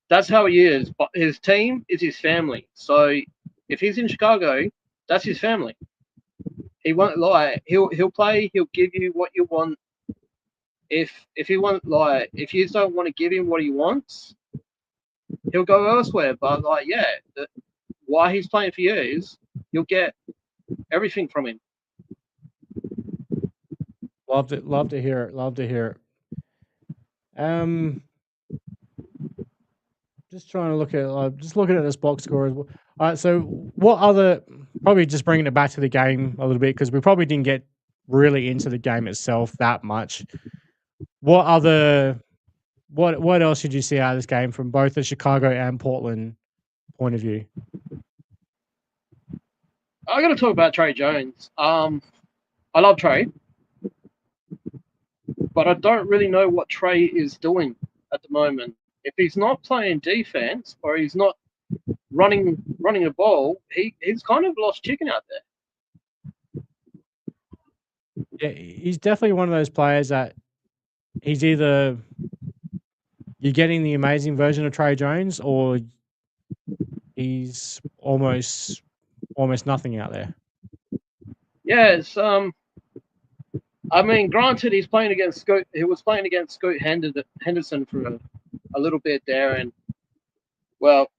That's how he is. But his team is his family. So if he's in Chicago, that's his family. He won't lie. He'll play. He'll give you what you want. If you want like if you don't want to give him what he wants, he'll go elsewhere. But like why he's playing for you is you'll get everything from him.
Love to hear it. Love to hear it. Just trying to look at just looking at this box score as well. All right, so what other probably just bringing it back to the game a little bit because we probably didn't get really into the game itself that much. What else did you see out of this game from both the Chicago and Portland point of view?
I got to talk about Trey Jones. I love Trey, but I don't really know what Trey is doing at the moment. If he's not playing defense or he's not running a ball, he's kind of lost chicken out there.
Yeah, he's definitely one of those players that he's either you're getting the amazing version of Trey Jones or he's almost nothing out there.
Yeah, it's I mean, granted, he's playing against Scoot. He was playing against Scoot Henderson for a little bit there, and well,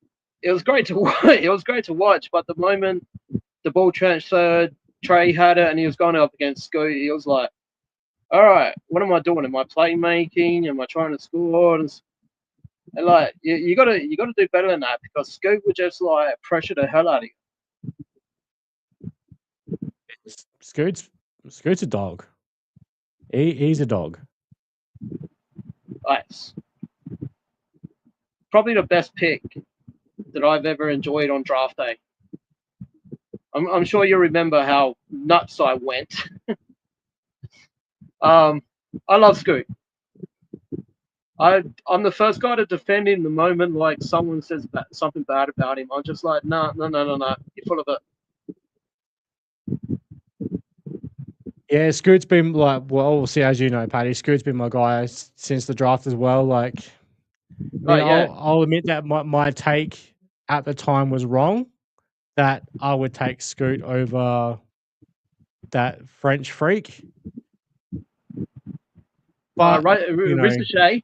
it was great to watch. But the moment the ball transferred, Trey had it, and he was going up against Scoot. He was like, "All right, what am I doing? Am I playmaking? Am I trying to score?" And like, you gotta do better than that because Scoot would just like pressure the hell out of you.
Scoot's a dog. He's a dog.
Nice. Probably the best pick that I've ever enjoyed on draft day. I'm sure you remember how nuts I went. I love Scoot. I'm the first guy to defend him the moment like someone says something bad about him. I'm just like, no, you're full of it.
Yeah, Scoot's been like, well, see, as you know, Paddy, Scoot's been my guy since the draft as well. Like, I'll admit that my take at the time was wrong. That I would take Scoot over that French freak. But
Ricochet.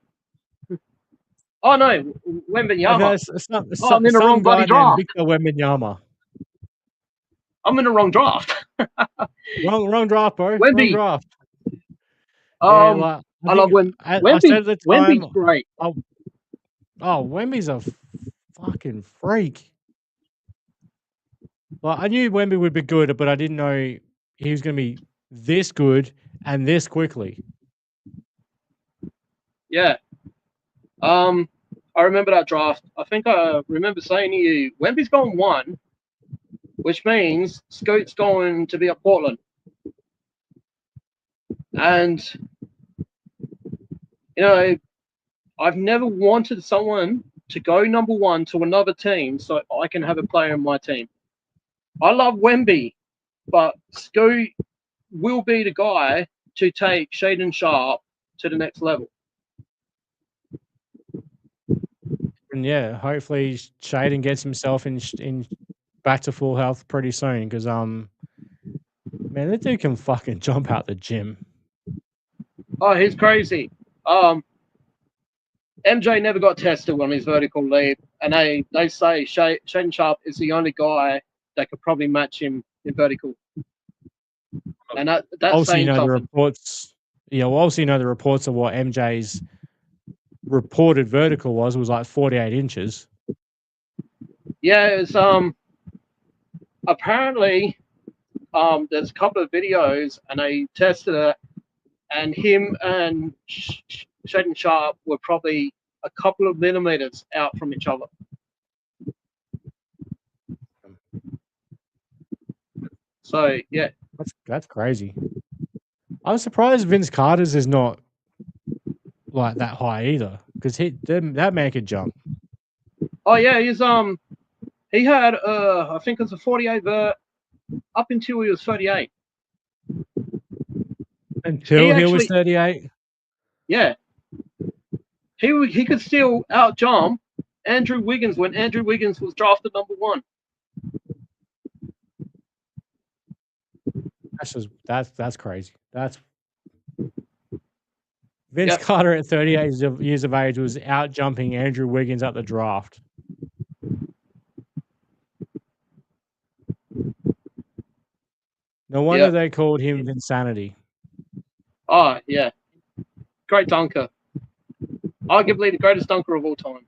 Oh no, Wembanyama.
No,
I'm in the wrong bloody
guy named
draft.
Victor Wembanyama.
I'm in the wrong draft.
wrong draft, bro.
Wemby.
Wrong draft.
I love Wemby.
I said at the time,
Wemby's great.
Wemby's a fucking freak. Well, I knew Wemby would be good, but I didn't know he was going to be this good and this quickly.
Yeah. I remember that draft. I think I remember saying to you, Wemby's going 1, which means Scoot's going to be at Portland. And, I've never wanted someone to go number 1 to another team so I can have a player in my team. I love Wemby, but Scoot will be the guy to take Shaedon Sharpe to the next level.
And yeah, hopefully Shaedon gets himself in back to full health pretty soon because man, that dude can fucking jump out the gym.
Oh, he's crazy. MJ never got tested on his vertical leap, and they say Shaedon Sharpe is the only guy that could probably match him in vertical. And that's
also,
saying something.
The reports. Yeah, well, also, the reports of what MJ's reported vertical was like 48 inches.
Yeah, it's apparently there's a couple of videos and they tested it, and him and Shaedon Sharpe were probably a couple of millimeters out from each other. So yeah,
that's crazy. I was surprised Vince Carter's is not like that high either, because that man could jump.
Oh yeah, he had I think it's a 48 vert up until he was 38.
Until he was 38.
Yeah, he could still out jump Andrew Wiggins when Andrew Wiggins was drafted number 1.
That's crazy. That's Vince Carter at 38 years of age was out jumping Andrew Wiggins at the draft. No wonder they called him Vinsanity.
Oh yeah, great dunker. Arguably the greatest dunker of all time.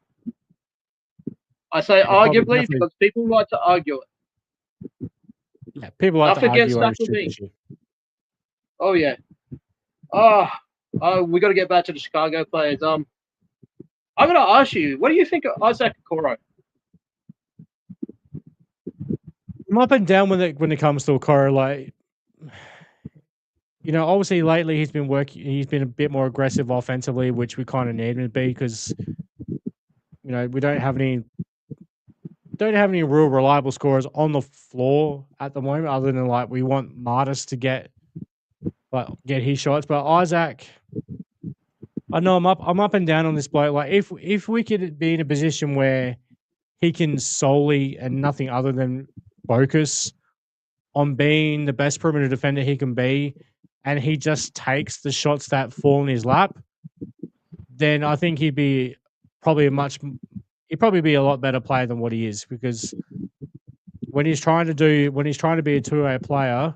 I say arguably because people like to argue it.
Yeah, people like to argue over stupid shit.
Oh yeah. We got to get back to the Chicago players. I'm gonna ask you, what do you think of Isaac Okoro?
I'm up and down when it comes to Okoro. Like, obviously lately he's been a bit more aggressive offensively, which we kind of need him to be because, we don't have any real reliable scorers on the floor at the moment, other than like we want Martis to get his shots. But Isaac, I know I'm up and down on this bloke. Like if we could be in a position where he can solely and nothing other than focus on being the best perimeter defender he can be, and he just takes the shots that fall in his lap, then I think he'd probably be a lot better player than what he is, because when he's trying to be a two-way player,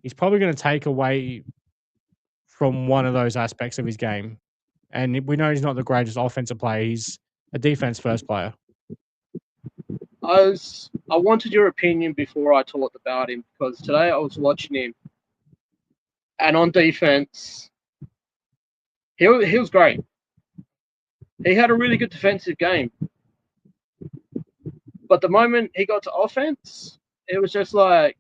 he's probably going to take away from one of those aspects of his game. And we know he's not the greatest offensive player. He's a defense-first player.
I wanted your opinion before I talked about him, because today I was watching him, and on defense, he was great. He had a really good defensive game. But the moment he got to offense, it was just like,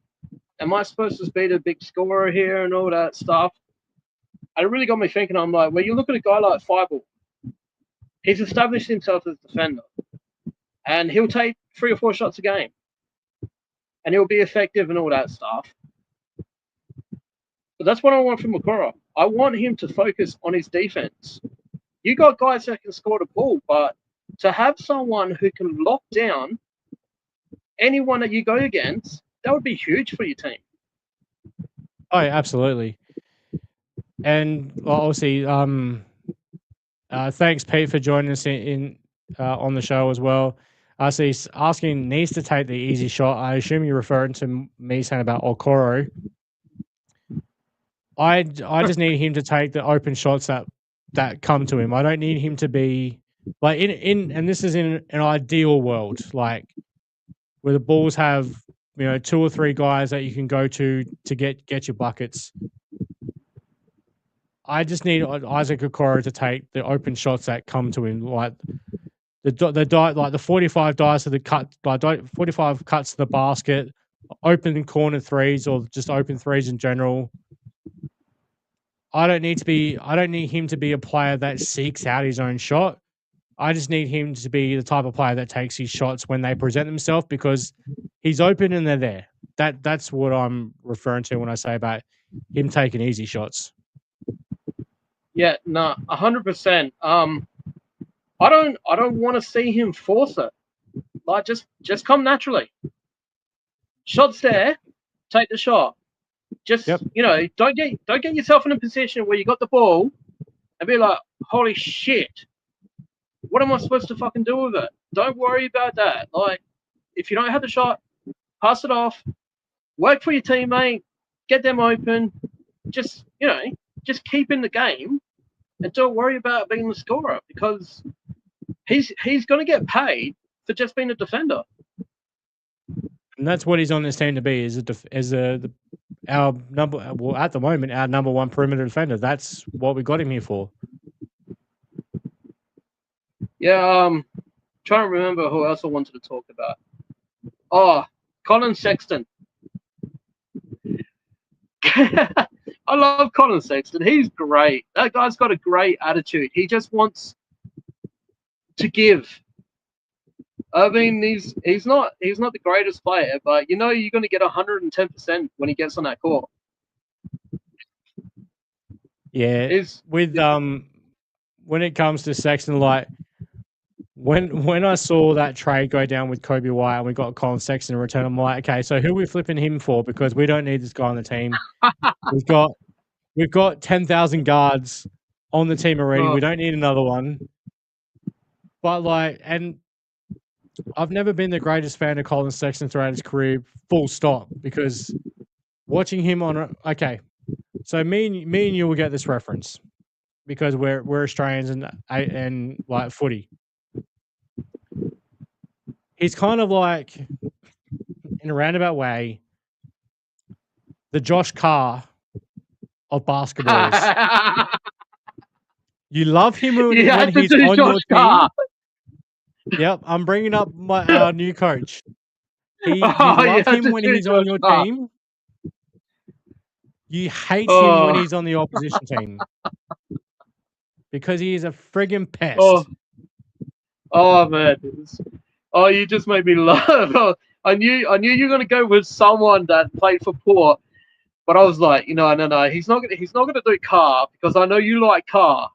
am I supposed to be the big scorer here and all that stuff? And it really got me thinking. I'm like, well, you look at a guy like Thibault. He's established himself as a defender. And he'll take 3 or 4 shots a game. And he'll be effective and all that stuff. But that's what I want from Okoro. I want him to focus on his defense. You got guys that can score the ball, but to have someone who can lock down anyone that you go against, that would be huge for your team.
Oh, yeah, absolutely. And obviously, thanks Pete for joining us in on the show as well. So he's asking needs to take the easy shot. I assume you're referring to me saying about Okoro. I just need him to take the open shots that come to him. I don't need him to be like in and this is in an ideal world, like where the Bulls have 2 or 3 guys that you can go to get your buckets. I just need Isaac Okoro to take the open shots that come to him, like the 45 dives to the cut, like 45 cuts to the basket, open corner threes, or just open threes in general. I don't need him to be a player that seeks out his own shot. I just need him to be the type of player that takes his shots when they present themselves because he's open and they're there. That's what I'm referring to when I say about him taking easy shots.
Yeah, no, 100%. I don't want to see him force it. Like just come naturally. Shot's there, take the shot. Just don't get yourself in a position where you got the ball and be like, holy shit, what am I supposed to fucking do with it? Don't worry about that. Like, if you don't have the shot, pass it off. Work for your teammate. Get them open. Just keep in the game and don't worry about being the scorer because he's going to get paid for just being a defender.
And that's what he's on this team to be, our at the moment, our number one perimeter defender. That's what we got him here for.
Yeah, trying to remember who else I wanted to talk about. Oh, Colin Sexton. I love Colin Sexton. He's great. That guy's got a great attitude. He just wants to give. I mean, he's not the greatest player, but you're going to get 110% when he gets on that court.
Yeah, when it comes to Sexton, like when I saw that trade go down with Kobe White and we got Colin Sexton in return, I'm like, okay, so who are we flipping him for? Because we don't need this guy on the team. We've got 10,000 guards on the team already. We don't need another one. But and I've never been the greatest fan of Colin Sexton throughout his career, full stop, because watching him so me and you will get this reference because we're Australians and like footy. He's kind of like, in a roundabout way, the Josh Carr of basketball. You love him when he's on your team. Yep, I'm bringing up our new coach. You love him when he's on your team. You hate him when he's on the opposition team because he is a friggin' pest.
Oh man! Oh, you just made me laugh. I knew you were gonna go with someone that played for Port, but I was like, no. He's not gonna do Carr because I know you like Carr.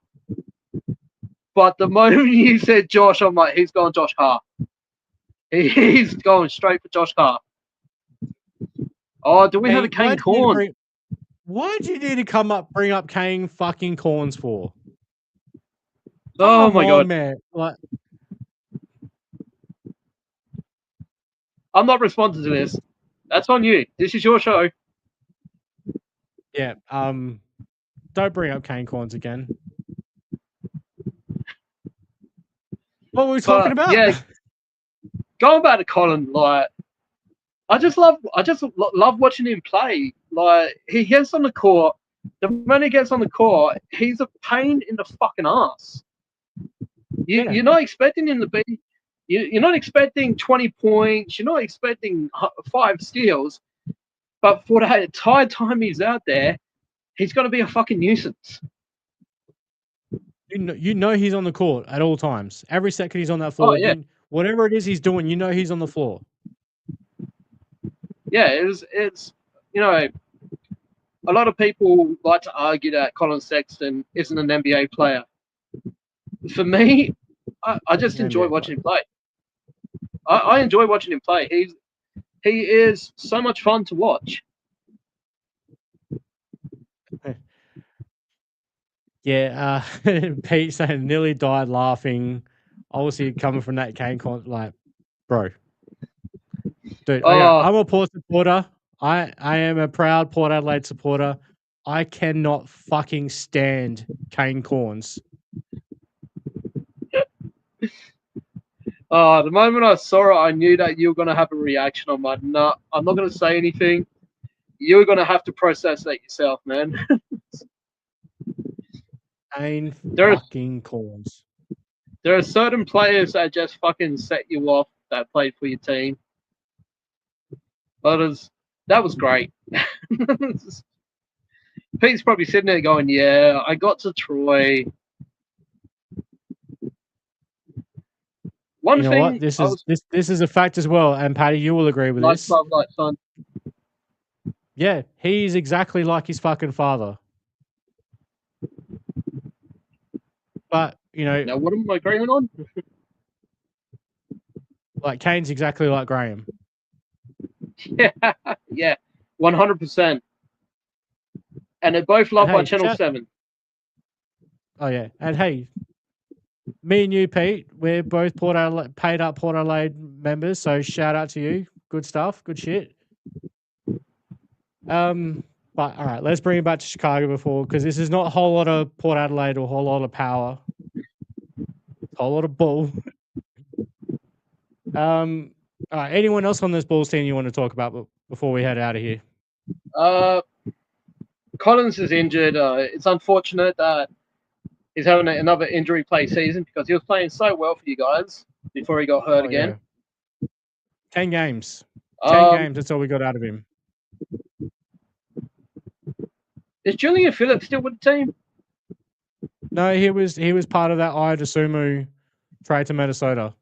But the moment you said Josh, I'm like, he's going Josh Carr. He's going straight for Josh Carr. Oh, do we have a Kane Corn?
Why do you need to bring up Kane fucking Corns for?
Oh my god,
man! Like,
I'm not responding to this. That's on you. This is your show.
Yeah. Don't bring up Kane Corns again. What were we talking about?
Yeah. Going back to Colin, like, I just love watching him play. Like, he gets on the court. The moment he gets on the court, he's a pain in the fucking ass. You're not expecting him to be. You're not expecting 20 points. You're not expecting 5 steals. But for the entire time he's out there, he's going to be a fucking nuisance.
You know he's on the court at all times. Every second he's on that floor.
Oh, yeah.
Whatever it is he's doing, he's on the floor.
Yeah, it's a lot of people like to argue that Colin Sexton isn't an NBA player. For me, I just enjoy watching him play. I enjoy watching him play. He is so much fun to watch.
Yeah, Pete saying nearly died laughing. Obviously, coming from that Kane like, bro, dude.
Oh,
I'm a Port supporter. I am a proud Port Adelaide supporter. I cannot fucking stand Kane Corns.
the moment I saw it, I knew that you were going to have a reaction. I'm like, no, I'm not going to say anything. You're going to have to process that yourself, man.
Kane
there, are,
fucking Corns.
there are certain players that just fucking set you off that played for your team. That was great. Pete's probably sitting there going, yeah, I got to Troy. One
You know
thing
what? This
I
is
was
this is a fact as well, and Paddy, you will agree with
like,
this.
love, like, son.
Yeah, he's exactly like his fucking father. But
Now, what am I agreeing on?
like Kane's exactly like Graham.
Yeah, 100%. And they're both loved by
Hey,
Channel 7.
oh yeah, and hey, me and you, Pete, we're both paid up Port Adelaide members, so shout out to you. Good stuff, good shit. But all right, let's bring it back to Chicago because this is not a whole lot of Port Adelaide or a whole lot of power, a whole lot of bull. All right, anyone else on this Bulls team you want to talk about before we head out of here?
Collins is injured. It's unfortunate that he's having another injury play season because he was playing so well for you guys before he got hurt again.
Yeah. 10 games. 10 games. That's all we got out of him.
Is Julian Phillips still with the team?
No, he was part of that Iodasumu trade to Minnesota.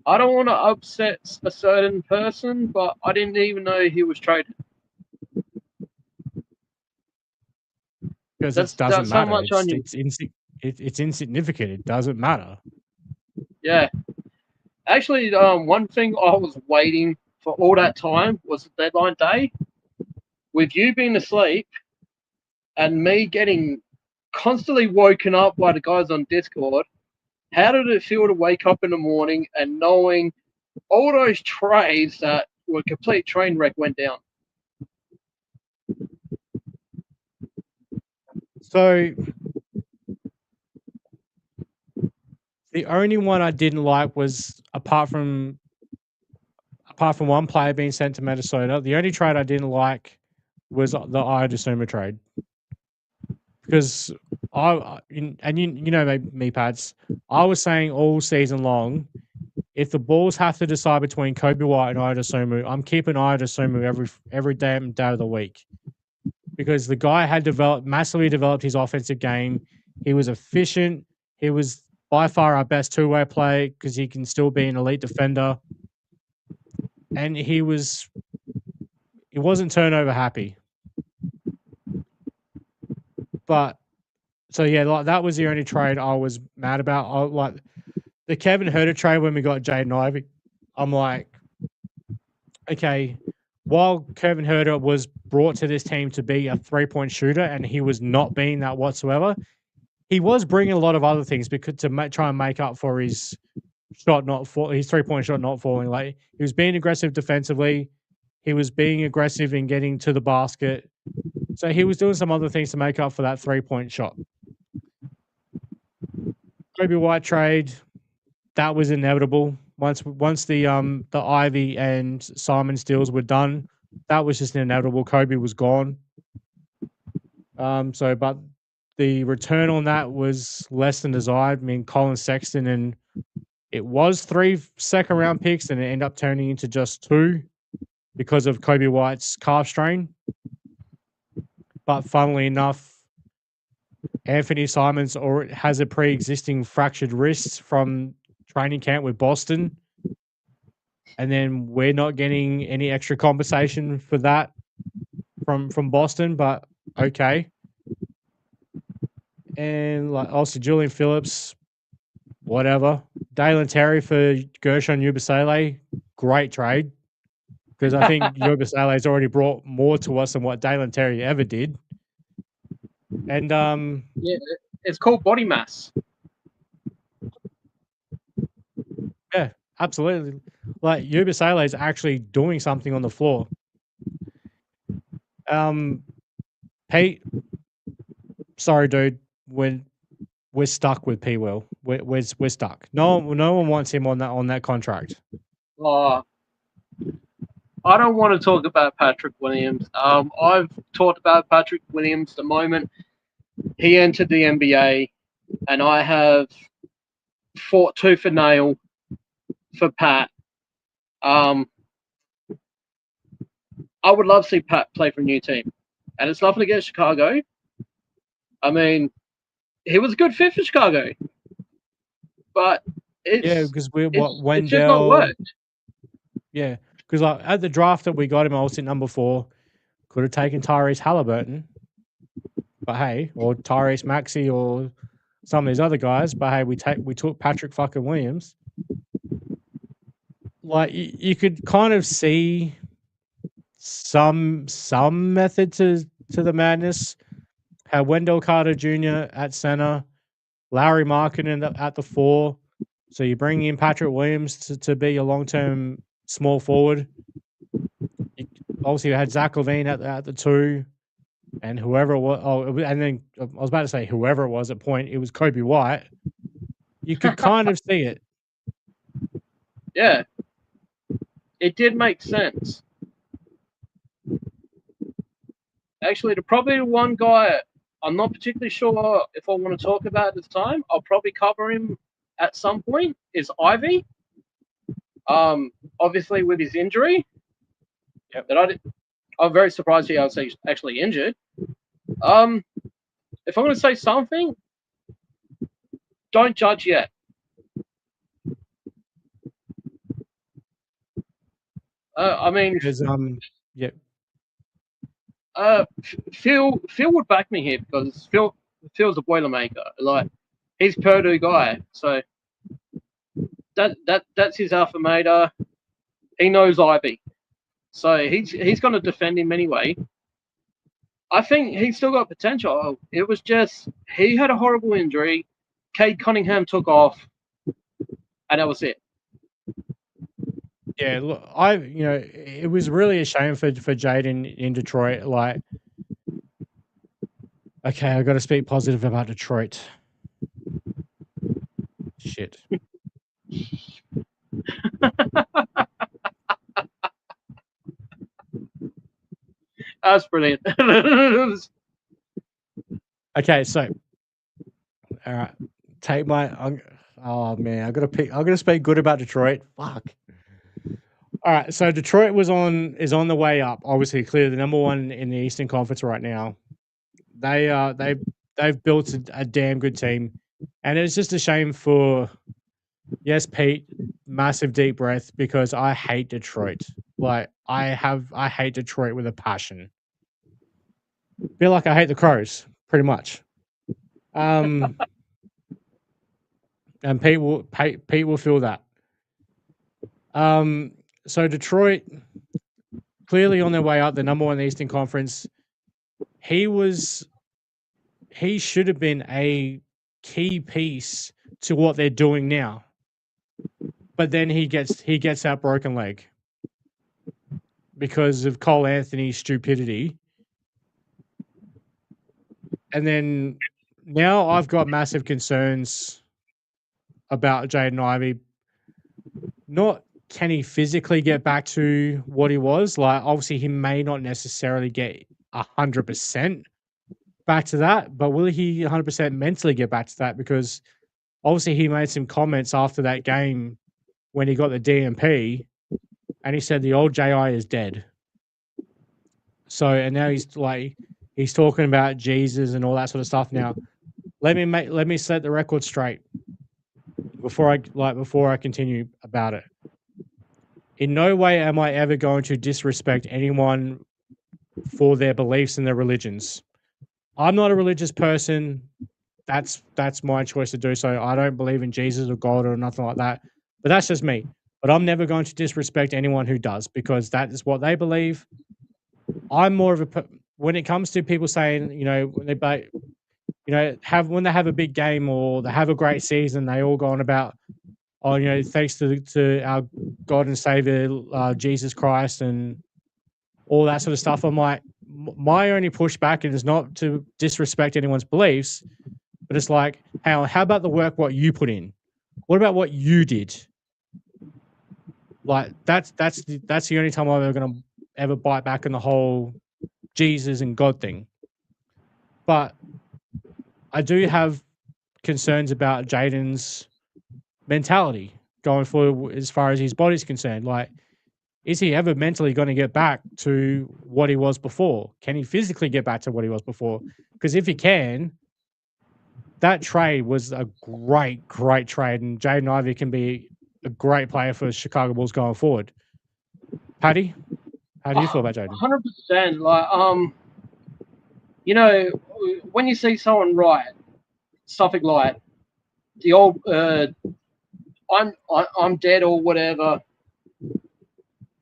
I don't want to upset a certain person, but I didn't even know he was traded.
Because it doesn't matter.
Much
It's insignificant. It doesn't matter.
Yeah. Actually, one thing I was waiting for all that time was the deadline day. With you being asleep and me getting constantly woken up by the guys on Discord, how did it feel to wake up in the morning and knowing all those trades that were a complete train wreck went down?
So the only one I didn't like was apart from one player being sent to Minnesota, the only trade I didn't like was the Iodasumu trade. Because you know me, Pads, I was saying all season long, if the Bulls have to decide between Kobe White and Iodasumu, I'm keeping Iodasumu every damn day of the week. Because the guy had massively developed his offensive game. He was efficient. He was by far our best two-way play because he can still be an elite defender. And he wasn't turnover happy. But so yeah, like that was the only trade I was mad about. Like the Kevin Huerter trade when we got Jaden Ivey. I'm like, okay, while Kevin Huerter was brought to this team to be a 3-point shooter and he was not being that whatsoever, he was bringing a lot of other things because to try and make up for his his 3-point shot not falling. Like he was being aggressive defensively, he was being aggressive in getting to the basket, so he was doing some other things to make up for that 3-point shot. Kobe White trade, that was inevitable. Once the Ivy and Simons deals were done, that was just inevitable. Kobe was gone. But the return on that was less than desired. I mean, Colin Sexton, and it was 3 second-round picks, and it ended up turning into just 2 because of Kobe White's calf strain. But funnily enough, Anthony Simons has a pre-existing fractured wrist from training camp with Boston. And then we're not getting any extra compensation for that from Boston, but okay. And like also Julian Phillips, whatever. Dalen Terry for Gershon Yubusele, great trade. Because I think Yubusele has already brought more to us than what Dalen Terry ever did. And
Yeah, it's called body mass.
yeah, absolutely. Like Buzelis is actually doing something on the floor. Pete, sorry, dude, we're stuck with P. Will. We're stuck. No one wants him on that contract.
Oh, I don't want to talk about Patrick Williams. I've talked about Patrick Williams the moment he entered the NBA, and I have fought tooth and nail for Pat. I would love to see Pat play for a new team, and it's nothing against Chicago. I mean, he was a good fit for Chicago, but
Yeah,
it's
because we're
it's
what
it's just not
Wendell.
worked.
Yeah, because like at the draft that we got him, I was at number 4. Could have taken Tyrese Halliburton, but hey, or Tyrese Maxey, or some of these other guys. But hey, we took Patrick fucking Williams. Like you could kind of see some method to the madness. Had Wendell Carter Jr. at center, Larry Markkinen at the 4. So you bring in Patrick Williams to be a long term small forward. Obviously, you had Zach LaVine at the 2, and whoever it was. And then I was about to say whoever it was at point. It was Kobe White. You could kind of see it.
Yeah, it did make sense. Actually, probably the one guy I'm not particularly sure if I want to talk about at this time. I'll probably cover him at some point. Is Ivy? Obviously with his injury.
Yep.
I'm very surprised he was actually injured. If I'm going to say something, don't judge yet. I mean,
Because yeah.
Phil would back me here because Phil's a Boilermaker. Like he's Purdue guy, so that's his alpha mate. He knows Ivy, so he's going to defend him anyway. I think he's still got potential. It was just he had a horrible injury. Cade Cunningham took off, and that was it.
Yeah, look, it was really a shame for Jaden in Detroit. Like, okay, I got to speak positive about Detroit. Shit.
That's brilliant.
Okay, so all right, take my. Oh man, I'm gonna speak good about Detroit. Fuck. All right, so Detroit is on the way up. Obviously, clearly the number 1 in the Eastern Conference right now. They've built a damn good team, and it's just a shame for. Yes, Pete, massive deep breath because I hate Detroit. Like I hate Detroit with a passion. Feel like I hate the Crows, pretty much. And Pete will feel that. So Detroit clearly on their way up, the number 1 in the Eastern Conference. He should have been a key piece to what they're doing now. But then he gets that broken leg because of Cole Anthony's stupidity. And then now I've got massive concerns about Jaden Ivey. Not can he physically get back to what he was? Like, obviously, he may not necessarily get 100% back to that, but will he 100% mentally get back to that? Because obviously, he made some comments after that game when he got the DMP, and he said the old JI is dead. So, and now he's talking about Jesus and all that sort of stuff. Now, let me set the record straight before I continue about it. In no way am I ever going to disrespect anyone for their beliefs and their religions. I'm not a religious person. That's my choice to do so. I don't believe in Jesus or God or nothing like that. But that's just me. But I'm never going to disrespect anyone who does because that is what they believe. I'm more of a when it comes to people saying, when when they have a big game or they have a great season, they all go on about, thanks to our God and Savior Jesus Christ and all that sort of stuff. I'm like, my only pushback, and it's not to disrespect anyone's beliefs, but it's like, how about the work what you put in? What about what you did? Like that's the only time I'm ever bite back on the whole Jesus and God thing. But I do have concerns about Jaden's mentality going forward as far as his body's concerned. Like, is he ever mentally going to get back to what he was before? Can he physically get back to what he was before? Because if he can, that trade was a great, great trade, and Jaden Ivey can be a great player for Chicago Bulls going forward. Paddy, how do you feel about Jaden?
100%. Like, when you see someone write something like the old I'm dead or whatever,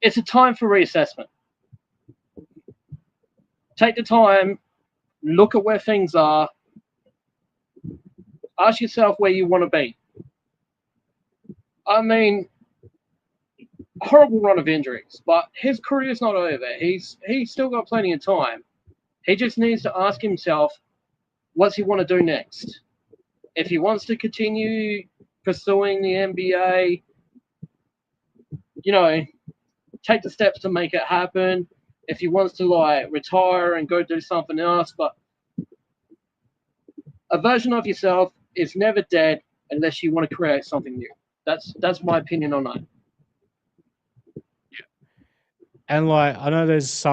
it's a time for reassessment. Take the time, look at where things are, ask yourself where you want to be. I mean, horrible run of injuries, but his career's not over. He's still got plenty of time. He just needs to ask himself, what's he want to do next? If he wants to continue pursuing the NBA, take the steps to make it happen. If he wants to retire and go do something else, but a version of yourself is never dead unless you want to create something new. That's my opinion on that.
And I know there's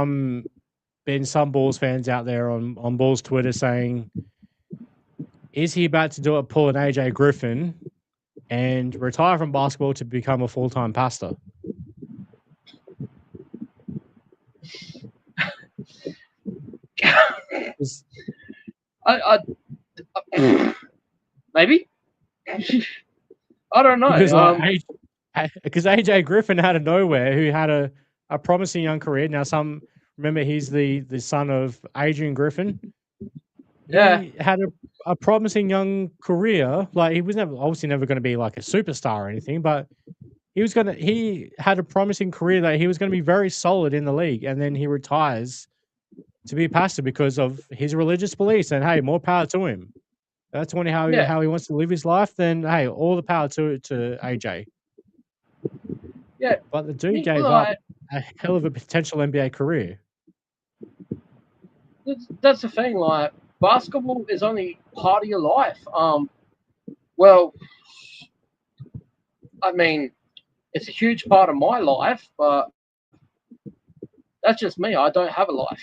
been some Bulls fans out there on Bulls Twitter saying, is he about to do it, pull an AJ Griffin and retire from basketball to become a full-time pastor?
Maybe. I don't know.
Because AJ Griffin out of nowhere, who had a promising young career. Now, remember he's the son of Adrian Griffin.
Yeah.
He had a promising young career. Like, he was obviously never going to be like a superstar or anything, but he had a promising career that he was going to be very solid in the league. And then he retires to be a pastor because of his religious beliefs. And hey, more power to him. That's how he wants to live his life. Then hey, all the power to AJ.
Yeah.
But the dude gave up a hell of a potential NBA career.
That's the thing. Like, basketball is only part of your life. Well, I mean, it's a huge part of my life, but that's just me. I don't have a life.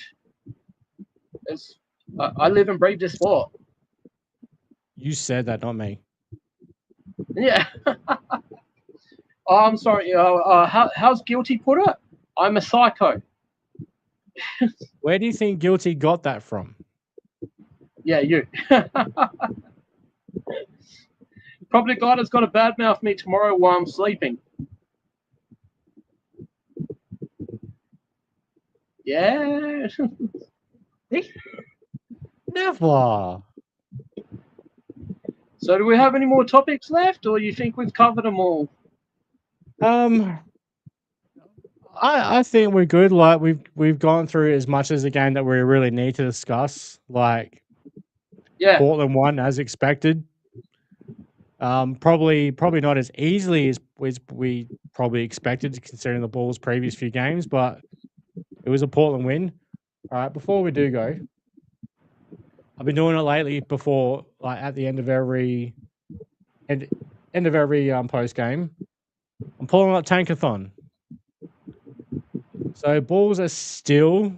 I live and breathe this sport.
You said that, not me.
Yeah. I'm sorry. How's Guilty put it? I'm a psycho.
Where do you think Guilty got that from?
Yeah, you. Probably God has got to badmouth me tomorrow while I'm sleeping. Yeah.
Never.
So do we have any more topics left, or you think we've covered them all?
I think we're good. Like, we've gone through as much as the game that we really need to discuss. Like,
yeah,
Portland won as expected. Probably not as easily as we probably expected, considering the Bulls' previous few games, but it was a Portland win. All right, before we do go, I've been doing it lately. Before, like at the end of every post game, I'm pulling up Tankathon. So Bulls are still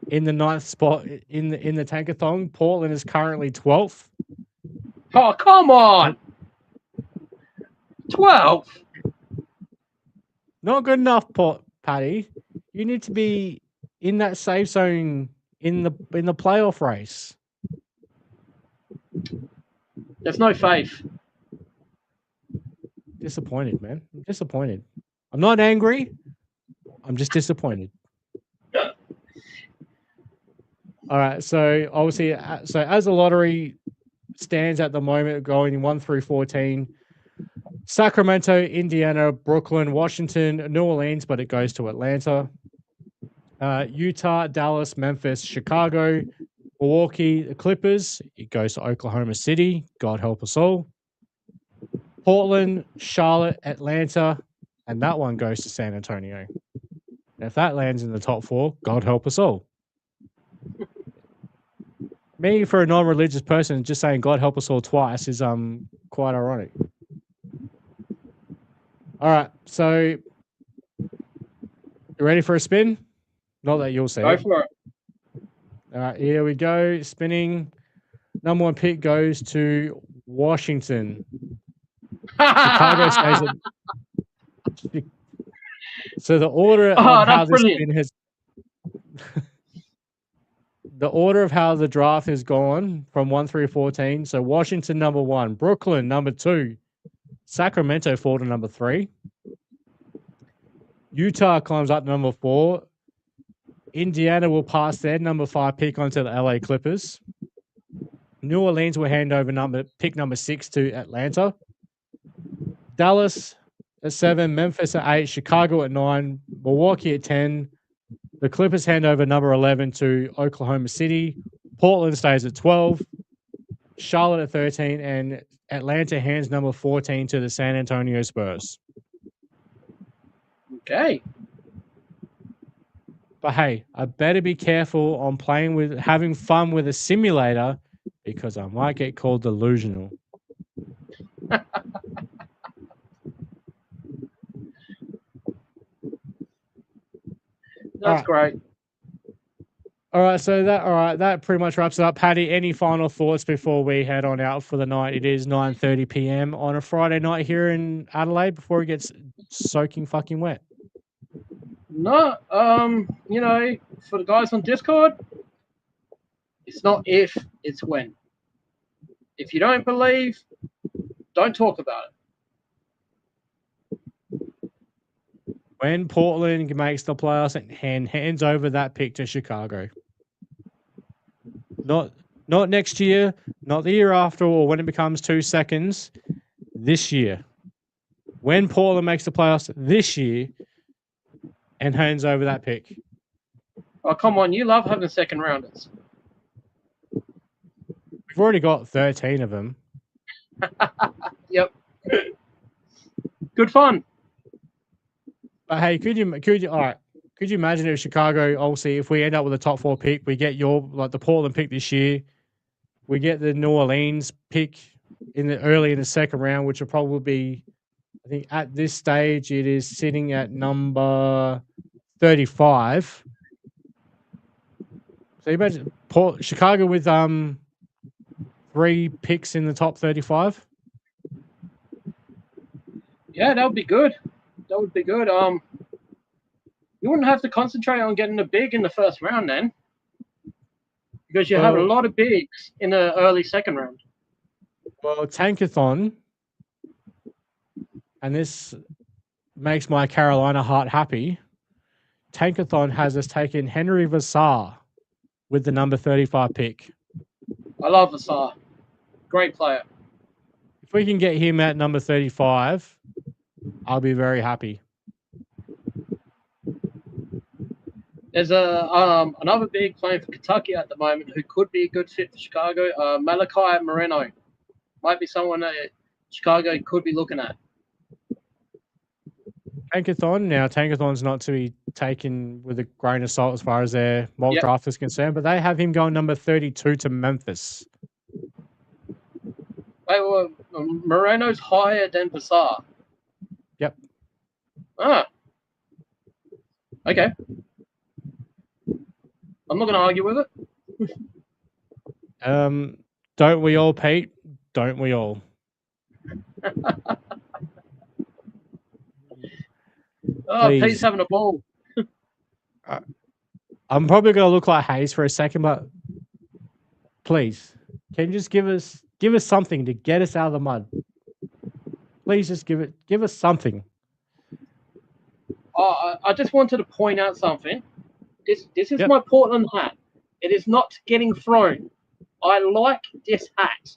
in the 9th spot in the Tankathon. Portland is currently 12th.
Oh, come on! 12.
Not good enough, Paddy. You need to be in that safe zone in the playoff race.
There's no faith.
Disappointed, man. I'm disappointed. I'm not angry. I'm just disappointed. All right. So obviously, so as the lottery stands at the moment, going 1 through 14, Sacramento, Indiana, Brooklyn, Washington, New Orleans, but it goes to Atlanta, Utah, Dallas, Memphis, Chicago, Milwaukee, the Clippers. It goes to Oklahoma City. God help us all. Portland, Charlotte, Atlanta, and that one goes to San Antonio. And if that lands in the top 4, God help us all. Me, for a non-religious person, just saying God help us all twice is quite ironic. All right, so you ready for a spin? Not that you'll see
Go
it.
for it.
All right, here we go. Spinning. Number 1 pick goes to Washington. Chicago stays at. So the order of how this spin has. The order of how the draft has gone from 1 through 14. So Washington number 1, Brooklyn number 2, Sacramento fall to number 3. Utah climbs up to number 4. Indiana will pass their number 5 pick onto the LA Clippers. New Orleans will hand over pick number 6 to Atlanta. Dallas at 7, Memphis at 8, Chicago at 9, Milwaukee at 10. The Clippers hand over number 11 to Oklahoma City. Portland stays at 12. Charlotte at 13, and Atlanta hands number 14 to the San Antonio Spurs.
Okay.
But hey, I better be careful on having fun with a simulator because I might get called delusional.
That's great.
All right, so that pretty much wraps it up. Paddy, any final thoughts before we head on out for the night? It is 9:30 p.m. on a Friday night here in Adelaide before it gets soaking fucking wet.
No, for the guys on Discord, it's not if, it's when. If you don't believe, don't talk about it.
When Portland makes the playoffs and hands over that pick to Chicago. Not next year, not the year after, or when it becomes 2 seconds. This year. When Portland makes the playoffs this year and hands over that pick.
Oh, come on. You love having second rounders.
We've already got 13 of them.
Yep. Good fun.
But hey, could you imagine if Chicago, obviously, if we end up with a top 4 pick, we get the Portland pick this year, we get the New Orleans pick early in the second round, which will probably be, I think at this stage, it is sitting at number 35. So you imagine Chicago with 3 picks in the top 35.
Yeah, that would be good. That would be good. You wouldn't have to concentrate on getting a big in the first round then, because you have a lot of bigs in the early second round.
Well, Tankathon, and this makes my Carolina heart happy. Tankathon has us taking Henry Vassar with the number 35 pick.
I love Vassar. Great player.
If we can get him at number 35, I'll be very happy.
There's another big playing for Kentucky at the moment who could be a good fit for Chicago. Malachi Moreno might be someone that Chicago could be looking at.
Tankathon's not to be taken with a grain of salt as far as their mock draft is concerned, but they have him going number 32 to Memphis.
Moreno's higher than Vassar.
Yep.
Okay. I'm not going to argue with
it. Don't we all, Pete? Don't we all?
Pete's having a ball.
I'm probably going to look like Hayes for a second, but please, can you just give us something to get us out of the mud? Please just give us something.
I just wanted to point out something. This is my Portland hat. It is not getting thrown. I like this hat.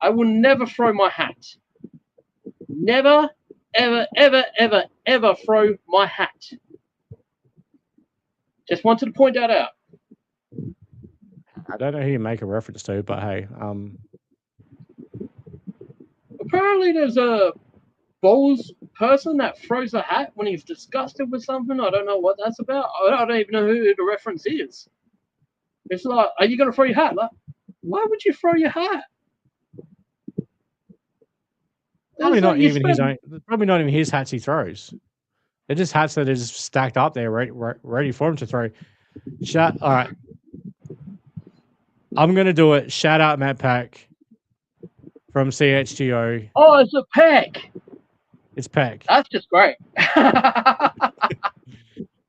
I will never throw my hat. Never, ever, ever, ever, ever throw my hat. Just wanted to point that out.
I don't know who you make a reference to, but hey,
apparently there's a Bulls person that throws a hat when he's disgusted with something. I don't know what that's about. I don't even know who the reference is. It's like, are you going to throw your hat? Like, why would you throw your hat?
probably not even his own. Probably not even his hats he throws. They're just hats that are just stacked up there, ready for him to throw. All right. I'm gonna do it. Shout out Matt Pack from CHGO.
Oh, it's a Peck.
It's Peck.
That's just great.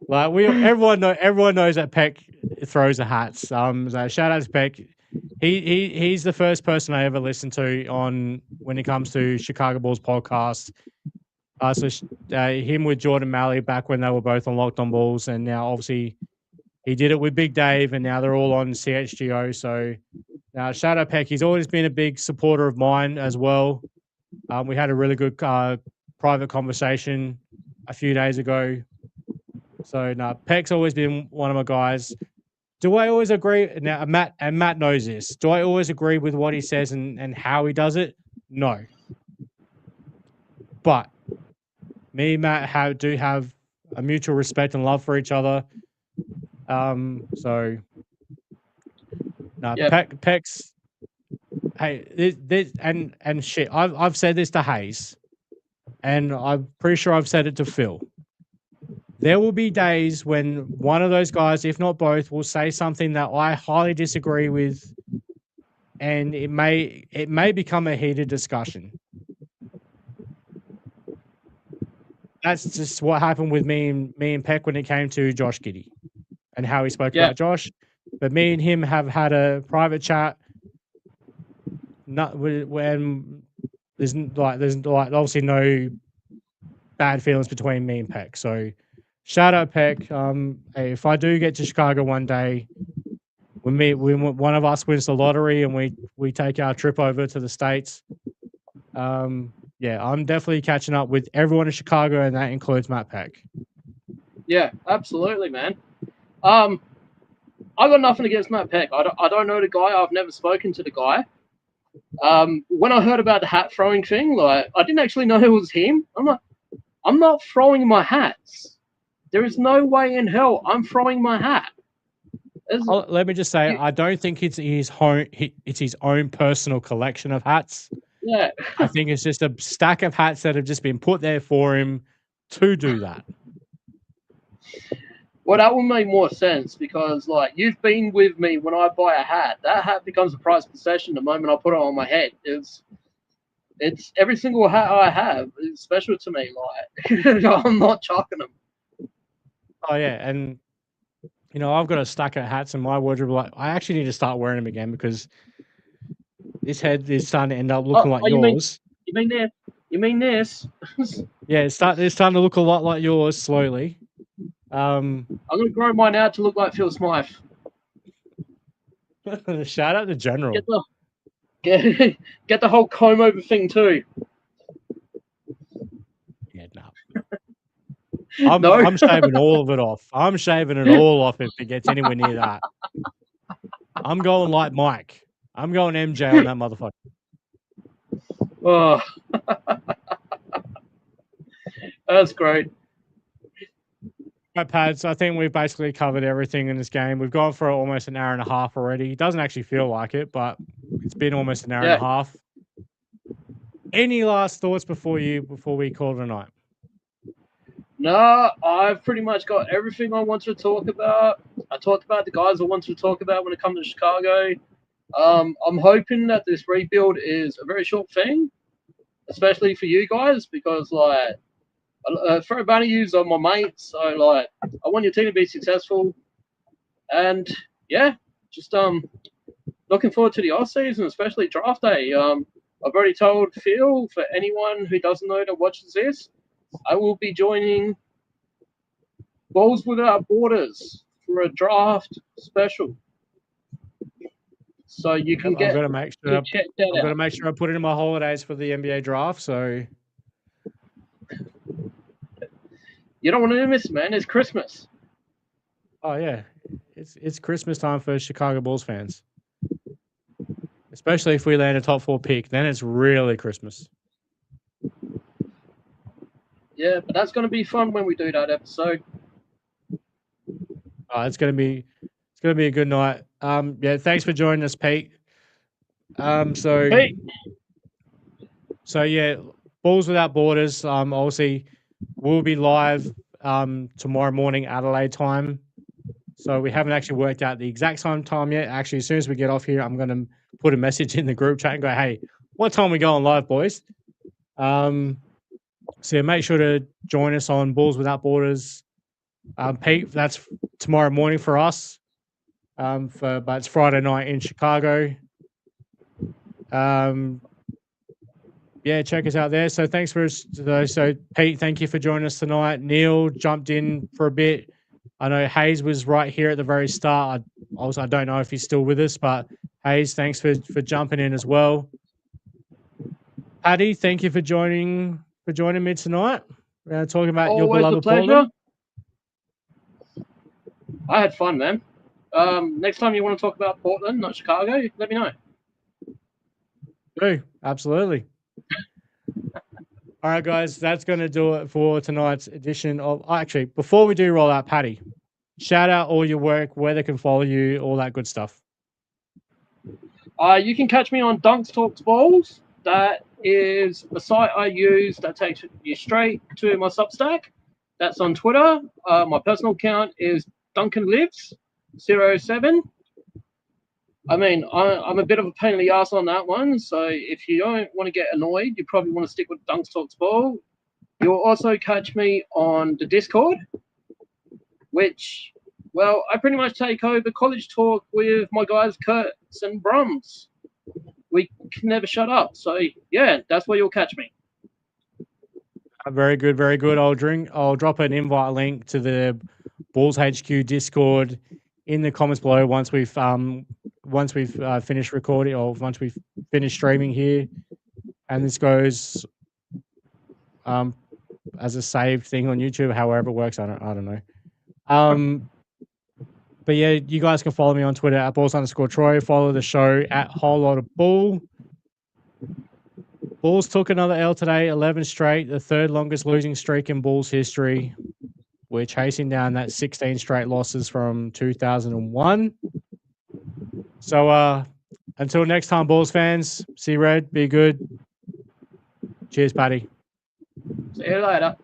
Like everyone knows that Peck throws the hats. So shout out to Peck. He's the first person I ever listened to on when it comes to Chicago Bulls podcast. Him with Jordan Malley back when they were both on Locked On Bulls, and now obviously he did it with Big Dave, and now they're all on CHGO. So shout out Peck. He's always been a big supporter of mine as well. We had a really good private conversation a few days ago. So Peck's always been one of my guys. Do I always agree? Now Matt knows this. Do I always agree with what he says and how he does it? No. But me and Matt do have a mutual respect and love for each other. Peck's. Hey, this and shit. I've said this to Hayes, and I'm pretty sure I've said it to Phil. There will be days when one of those guys, if not both, will say something that I highly disagree with, and it may become a heated discussion. That's just what happened with me and Peck when it came to Josh Giddey and how he spoke about Josh. But me and him have had a private chat. When there's obviously no bad feelings between me and Peck. So shout out Peck. If I do get to Chicago one day, when one of us wins the lottery and we take our trip over to the States, I'm definitely catching up with everyone in Chicago, and that includes Matt Peck.
Yeah, absolutely, man. I got nothing against Matt Peck. I don't know the guy. I've never spoken to the guy. When I heard about the hat throwing thing, like I didn't actually know it was him. I'm not throwing my hats. There is no way in hell I'm throwing my hat.
Let me just say, I don't think it's his own personal collection of hats.
Yeah.
I think it's just a stack of hats that have just been put there for him to do that.
Well, that will make more sense because, like, you've been with me when I buy a hat. That hat becomes a prized possession the moment I put it on my head. It's every single hat I have is special to me. Like, I'm not chucking them.
Oh yeah, and I've got a stack of hats in my wardrobe. Like, I actually need to start wearing them again because this head is starting to end up looking like yours.
You mean this?
Yeah, it's starting to look a lot like yours slowly.
I'm gonna grow mine out to look like Phil Smythe.
Shout out to General.
Get the whole comb over thing too.
Yeah, no. I'm shaving all of it off. I'm shaving it all off if it gets anywhere near that. I'm going like Mike. I'm going MJ on that motherfucker.
Oh, that's great.
Right, Pads, I think we've basically covered everything in this game. We've gone for almost an hour and a half already. It doesn't actually feel like it, but it's been almost an hour and a half. Any last thoughts before we call it a night?
No, I've pretty much got everything I wanted to talk about. I talked about the guys I wanted to talk about when it comes to Chicago. I'm hoping that this rebuild is a very short thing, especially for you guys, because like for a bunny yous are my mates, so like I want your team to be successful, and yeah, just looking forward to the off season, especially draft day. I've already told Phil, for anyone who doesn't know that watches this, I will be joining Bulls Without Borders for a draft special. So you can
I'm gonna make sure.
check that
I'm
out.
gonna make sure I put it in my holidays for the NBA draft. So
You don't want to miss it, man. It's Christmas.
oh yeah, it's Christmas time for Chicago Bulls fans, especially if we land a top 4 pick. Then it's really Christmas.
Yeah, but that's going to be fun when we do that episode.
It's gonna be a good night. Yeah, thanks for joining us, Pete.
Pete.
So yeah, Balls Without Borders. Obviously, we'll be live tomorrow morning Adelaide time. So we haven't actually worked out the exact time yet. Actually, as soon as we get off here, I'm gonna put a message in the group chat and go, "Hey, what time we going live, boys?" So yeah, make sure to join us on Balls Without Borders. Pete, that's tomorrow morning for us. But it's Friday night in Chicago. Yeah, check us out there. So thanks for so Pete, thank you for joining us tonight. Neil jumped in for a bit. I know Hayes was right here at the very start. I don't know if he's still with us, but Hayes, thanks for jumping in as well. Paddy, thank you for joining me tonight. We're talking about your beloved Portland.
I had fun, man. Next time you want to talk about Portland, not Chicago, let me know.
Do absolutely. All right, guys, that's going to do it for tonight's edition of. Actually, before we do roll out, Paddy, shout out all your work, where they can follow you, all that good stuff.
You can catch me on Dunks Talks Balls. That is a site I use that takes you straight to my Substack. That's on Twitter. My personal account is DuncanLives07. I mean, I'm a bit of a pain in the ass on that one. So if you don't want to get annoyed, you probably want to stick with Dunks Talks Ball. You'll also catch me on the Discord, which, well, I pretty much take over college talk with my guys Kurtz and Brums. We can never shut up. So yeah, that's where you'll catch me.
Very good, very good. I'll drop an invite link to the Bulls HQ Discord in the comments below once we've finished recording or once we've finished streaming here, and this goes as a saved thing on YouTube. However it works, I don't know. But yeah, you guys can follow me on Twitter at Balls_Troy. Follow the show at Whole Lotta Bull. Bulls took another L today, 11 straight, the third longest losing streak in Bulls history. We're chasing down that 16 straight losses from 2001. So until next time, Bulls fans, see red, be good. Cheers, Paddy.
See you later.